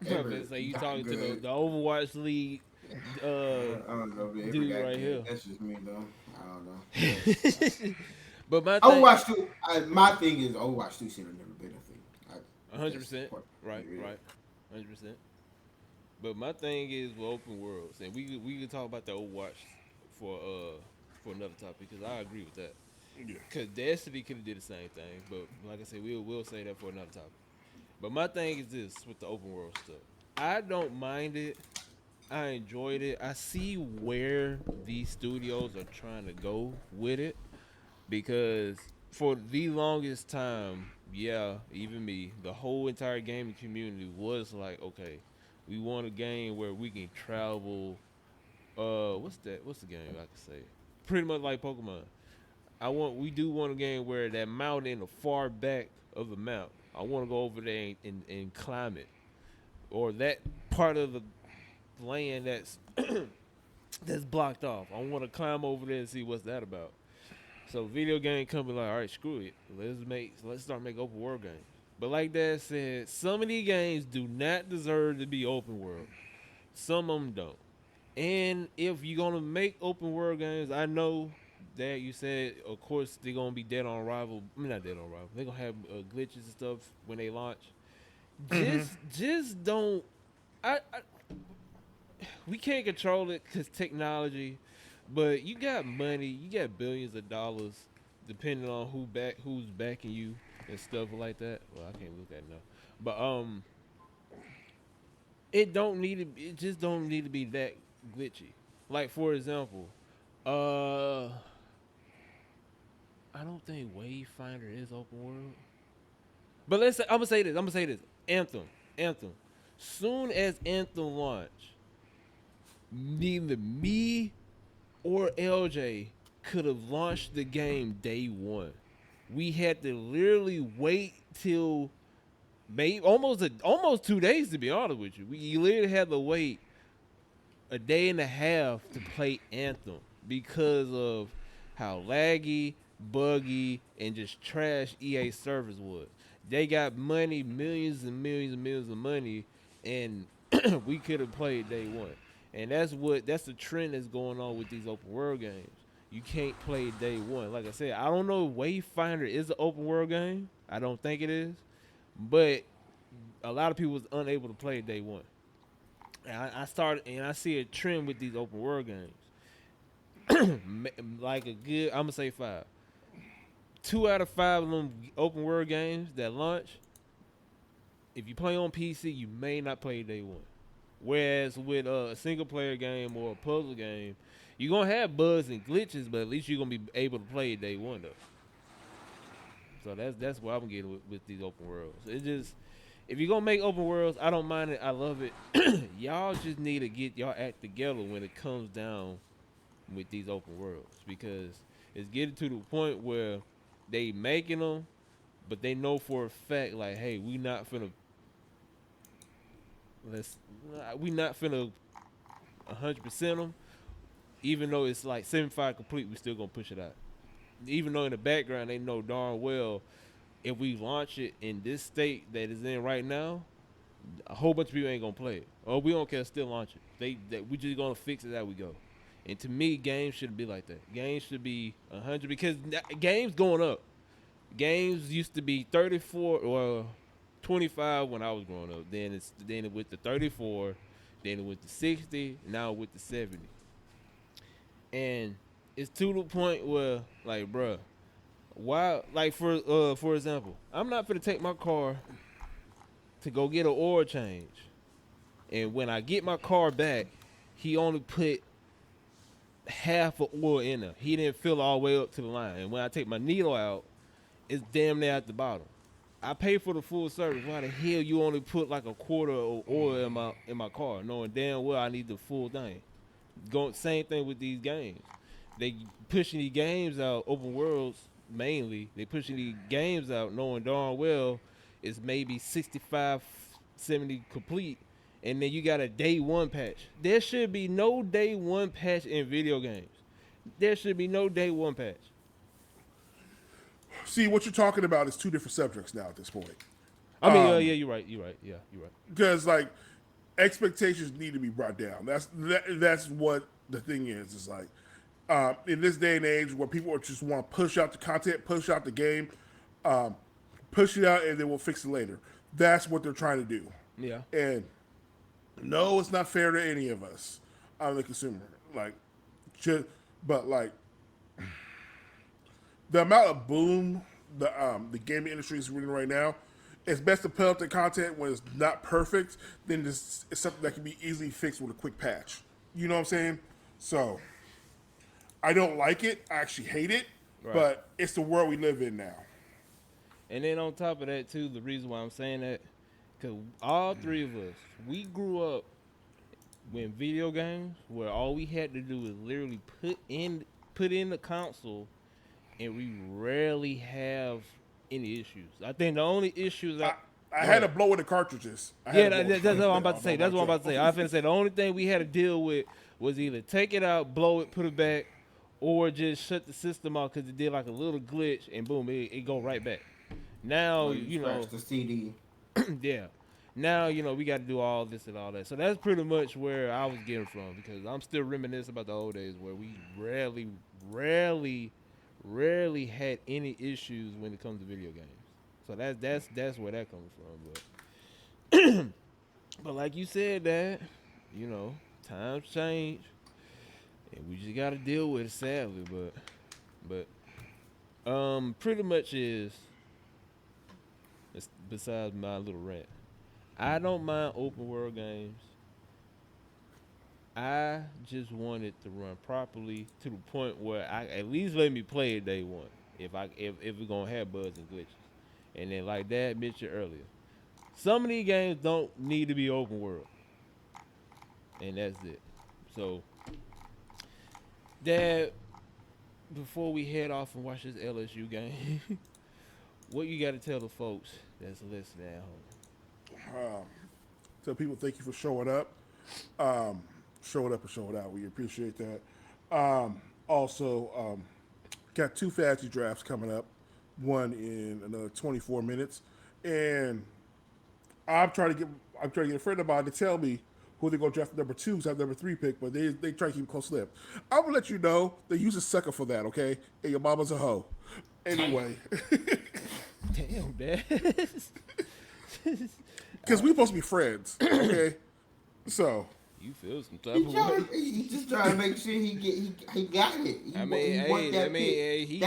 ever Say you got talking to good. the Overwatch League I don't know if it ever dude got right good. here. That's just me though. I don't know, but But my thing, Overwatch 2. My thing is Overwatch 2 should have never been a thing. hundred That's percent, part. right, Yeah. right, 100%. But my thing is with open worlds, and we could talk about the Overwatch for another topic because I agree with that. Yeah. Because Destiny could have did the same thing, but like I said, we'll say that for another topic. But my thing is this with the open world stuff. I don't mind it. I enjoyed it. I see where these studios are trying to go with it because for the longest time, yeah, even me, the whole entire gaming community was like, okay, we want a game where we can travel. What's that? What's the game I can say? Pretty much like Pokemon. We do want a game where that mountain in the far back of the map. I want to go over there and climb it, or that part of the land that's blocked off. I want to climb over there and see what's that about. So video game company like, all right, screw it. Let's start making open world games. But like that said, some of these games do not deserve to be open world. Some of them don't. And if you're gonna make open world games, I know that you said, of course, they're gonna be dead on arrival. I mean, not dead on arrival. They're gonna have glitches and stuff when they launch. Just don't. I we can't control it because technology, but you got money, you got billions of dollars, depending on who's backing you and stuff like that. Well, I can't look at it now, but it just don't need to be that glitchy. Like for example, uh, I don't think Wayfinder is open world, but I'm gonna say this, Anthem. Soon as Anthem launch, neither me or LJ could have launched the game day one. We had to literally wait till maybe almost 2 days to be honest with you. We literally had to wait a day and a half to play Anthem because of how laggy, buggy, and just trash EA service was. They got money, millions and millions and millions of money, and we could have played day one. And that's the trend that's going on with these open world games. You can't play day one. Like I said, I don't know if Wayfinder is an open world game. I don't think it is. But a lot of people was unable to play day one. And I started and I see a trend with these open world games. Like a good, I'm gonna say five. 2 out of 5 of them open world games that launch, if you play on PC, you may not play day one. Whereas with a single player game or a puzzle game, you're gonna have bugs and glitches, but at least you're gonna be able to play it day one though. So that's what I'm getting with these open worlds. It just if you're gonna make open worlds, I don't mind it. I love it. Y'all just need to get y'all act together when it comes down with these open worlds because it's getting to the point where they making them, but they know for a fact like, hey, let's we not finna 100% them. Even though it's like 75 complete, we still gonna push it out. Even though in the background they know darn well if we launch it in this state that it's in right now, a whole bunch of people ain't gonna play it. Or we don't care, still launch it. We just gonna fix it as we go. And to me, games shouldn't be like that. Games should be 100 because games going up. Games used to be 34 or 25 when I was growing up. Then it went to 34, then it went to 60, now it went to 70. And it's to the point where like, bruh, why like for example, I'm not gonna take my car to go get an oil change. And when I get my car back, he only put half of oil in there. He didn't fill all the way up to the line. And when I take my needle out, it's damn near at the bottom. I pay for the full service. Why the hell you only put like a quarter of oil in my car, knowing damn well I need the full thing? Same thing with these games. They pushing these games out, open worlds mainly. They pushing these games out, knowing darn well it's maybe 65, 70 complete, and then you got a day one patch. There should be no day one patch in video games. There should be no day one patch. See, what you're talking about is two different subjects now at this point. I mean, yeah, you're right. You're right. Yeah, you're right. Because like expectations need to be brought down. That's what the thing is. It's like in this day and age where people just want to push out the content, push out the game, um, push it out, and then we'll fix it later. That's what they're trying to do. Yeah. And no, it's not fair to any of us. I'm the consumer. Like, just, but like the amount of boom the gaming industry is reading right now, it's best to put out the content when it's not perfect than it's something that can be easily fixed with a quick patch. You know what I'm saying? So I don't like it. I actually hate it. Right. But it's the world we live in now. And then on top of that too, the reason why I'm saying that, because all three of us, we grew up when video games where all we had to do was literally put in the console, and we rarely have any issues. I think the only issues I had to blow in the cartridges. that's what I'm about to say. That's what I'm about to say. I was finna say the only thing we had to deal with was either take it out, blow it, put it back, or just shut the system off because it did like a little glitch and boom, it go right back. Now you know the CD. yeah. Now, you know, we got to do all this and all that. So that's pretty much where I was getting from because I'm still reminiscing about the old days where we rarely had any issues when it comes to video games. So that's where that comes from. But like you said, that, you know, times change and we just got to deal with it sadly. But pretty much besides my little rant. I don't mind open world games. I just want it to run properly to the point where I at least let me play it day one. If we're gonna have bugs and glitches, and then like Dad mentioned earlier, some of these games don't need to be open world, and that's it. So, Dad, before we head off and watch this LSU game, what you got to tell the folks that's listening at home? So people, thank you for showing up. Showing up and showing out. We appreciate that. Also, got 2 fantasy drafts coming up. One in another 24 minutes, and I'm trying to get a friend of mine to tell me who they're gonna draft number 2 because I have number 3 pick, but they try to keep it close lipped. I'm gonna let you know they use a sucker for that, okay? And your mama's a hoe. Anyway. Damn, Dad. Because we're supposed to be friends, okay? So You feel some type of way. He just trying to make sure he got it. That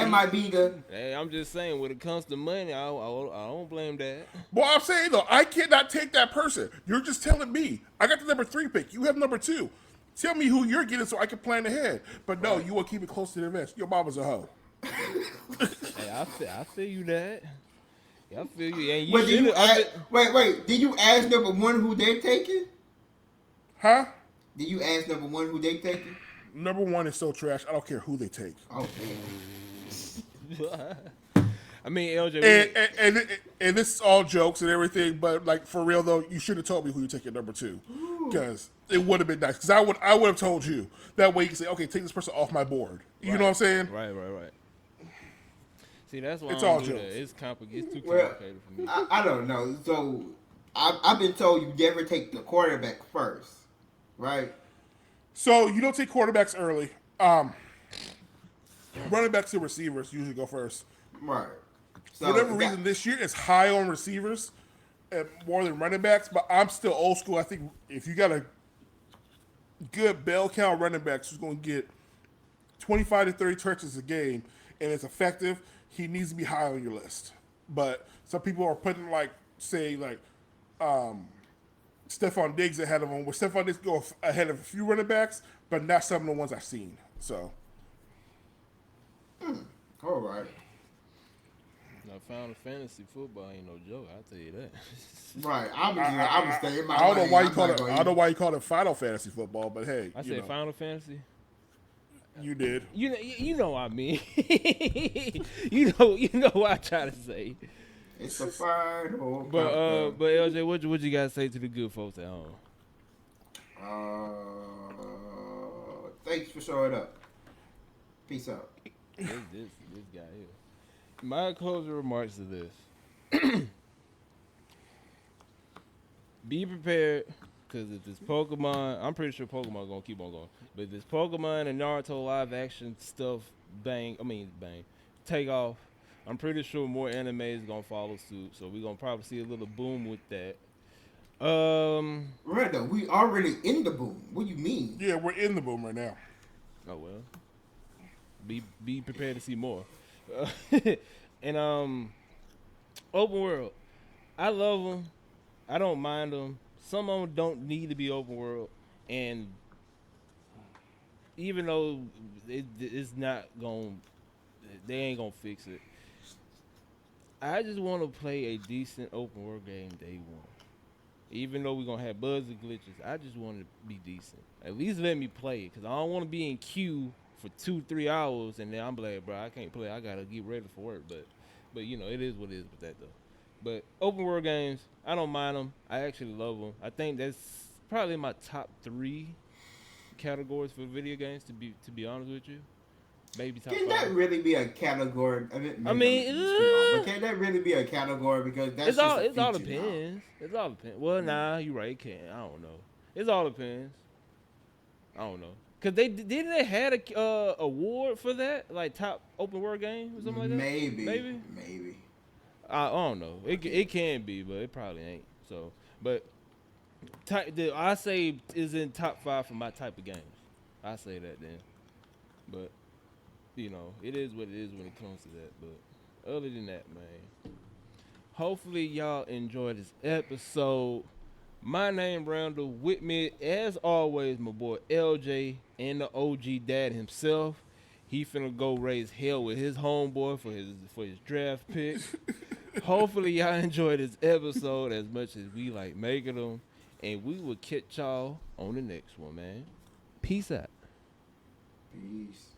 might be the. Hey, I'm just saying, when it comes to money, I don't blame that. Well, I'm saying though, I cannot take that person. You're just telling me. I got the number 3 pick. You have number 2. Tell me who you're getting so I can plan ahead. But no, you want to keep it close to the vest. Your mama's a hoe. Hey, I feel you, Dad. I feel you. And Wait. Did you ask number 1 who they taking? Huh? Did you ask number 1 who they taking? Number 1 is so trash. I don't care who they take. Oh, I mean, LJ. And this is all jokes and everything, but like for real though, you should have told me who you take at number 2, because it would have been nice. Because I would have told you. That way you can say, okay, take this person off my board. You know what I'm saying? Right. See, that's why it's all jokes. It's complicated. It's too complicated for me. I don't know. So I've been told you never take the quarterback first, right? So you don't take quarterbacks early. Running backs and receivers usually go first. Right. So for whatever reason, this year it's high on receivers and more than running backs, but I'm still old school. I think if you got a good bell cow running backs who's going to get 25 to 30 touches a game and it's effective, he needs to be high on your list. But some people are putting Stephon Diggs ahead of him, where Stephon Diggs go ahead of a few running backs, but not some of the ones I've seen. So. All right. Now, Final Fantasy football ain't no joke. I'll tell you that. Right. I was saying. I don't know why you call it. I don't know why you call it Final Fantasy football, but hey. I said Final Fantasy. You did. You know what I mean. you know what I try to say. It's a final. But LJ, what you gotta say to the good folks at home? Thanks for showing up. Peace out. This guy here. My closing remarks to this. Be prepared, because if this Pokemon, I'm pretty sure Pokemon gonna keep on going. But if this Pokemon and Naruto live action stuff bang, take off. I'm pretty sure more anime is gonna follow suit. So we're gonna probably see a little boom with that. Randall, we already in the boom. What do you mean? Yeah, we're in the boom right now. Oh well. Be prepared to see more. And open world. I love them. I don't mind them. Some of them don't need to be open world, and even though it's not going, they ain't gonna fix it. I just want to play a decent open world game day one. Even though we're gonna have bugs and glitches, I just want to be decent. At least let me play it, cause I don't want to be in queue for 2-3 hours and then I'm like, bro, I can't play. I gotta get ready for work. But you know, it is what it is with that though. But open world games, I don't mind them. I actually love them. I think that's probably my top 3 categories for video games. To be honest with you, maybe top Can 5. that really be a category? I mean, but can that really be a category? Because that's it's just all a it's all feature now. depends. It's all depends. Well, nah, you right. It can't. I don't know. It's all depends. I don't know. Cause they had a award for that, like top open world game or something like that. Maybe. I don't know. It can be, but it probably ain't. So, but I say is in top 5 for my type of games. I say that then. But you know, it is what it is when it comes to that. But other than that, man, hopefully y'all enjoy this episode. My name Randall. With me, as always, my boy LJ and the OG dad himself. He finna go raise hell with his homeboy for his draft pick. Hopefully y'all enjoy this episode as much as we like making them, and we will catch y'all on the next one, man. Peace out. Peace.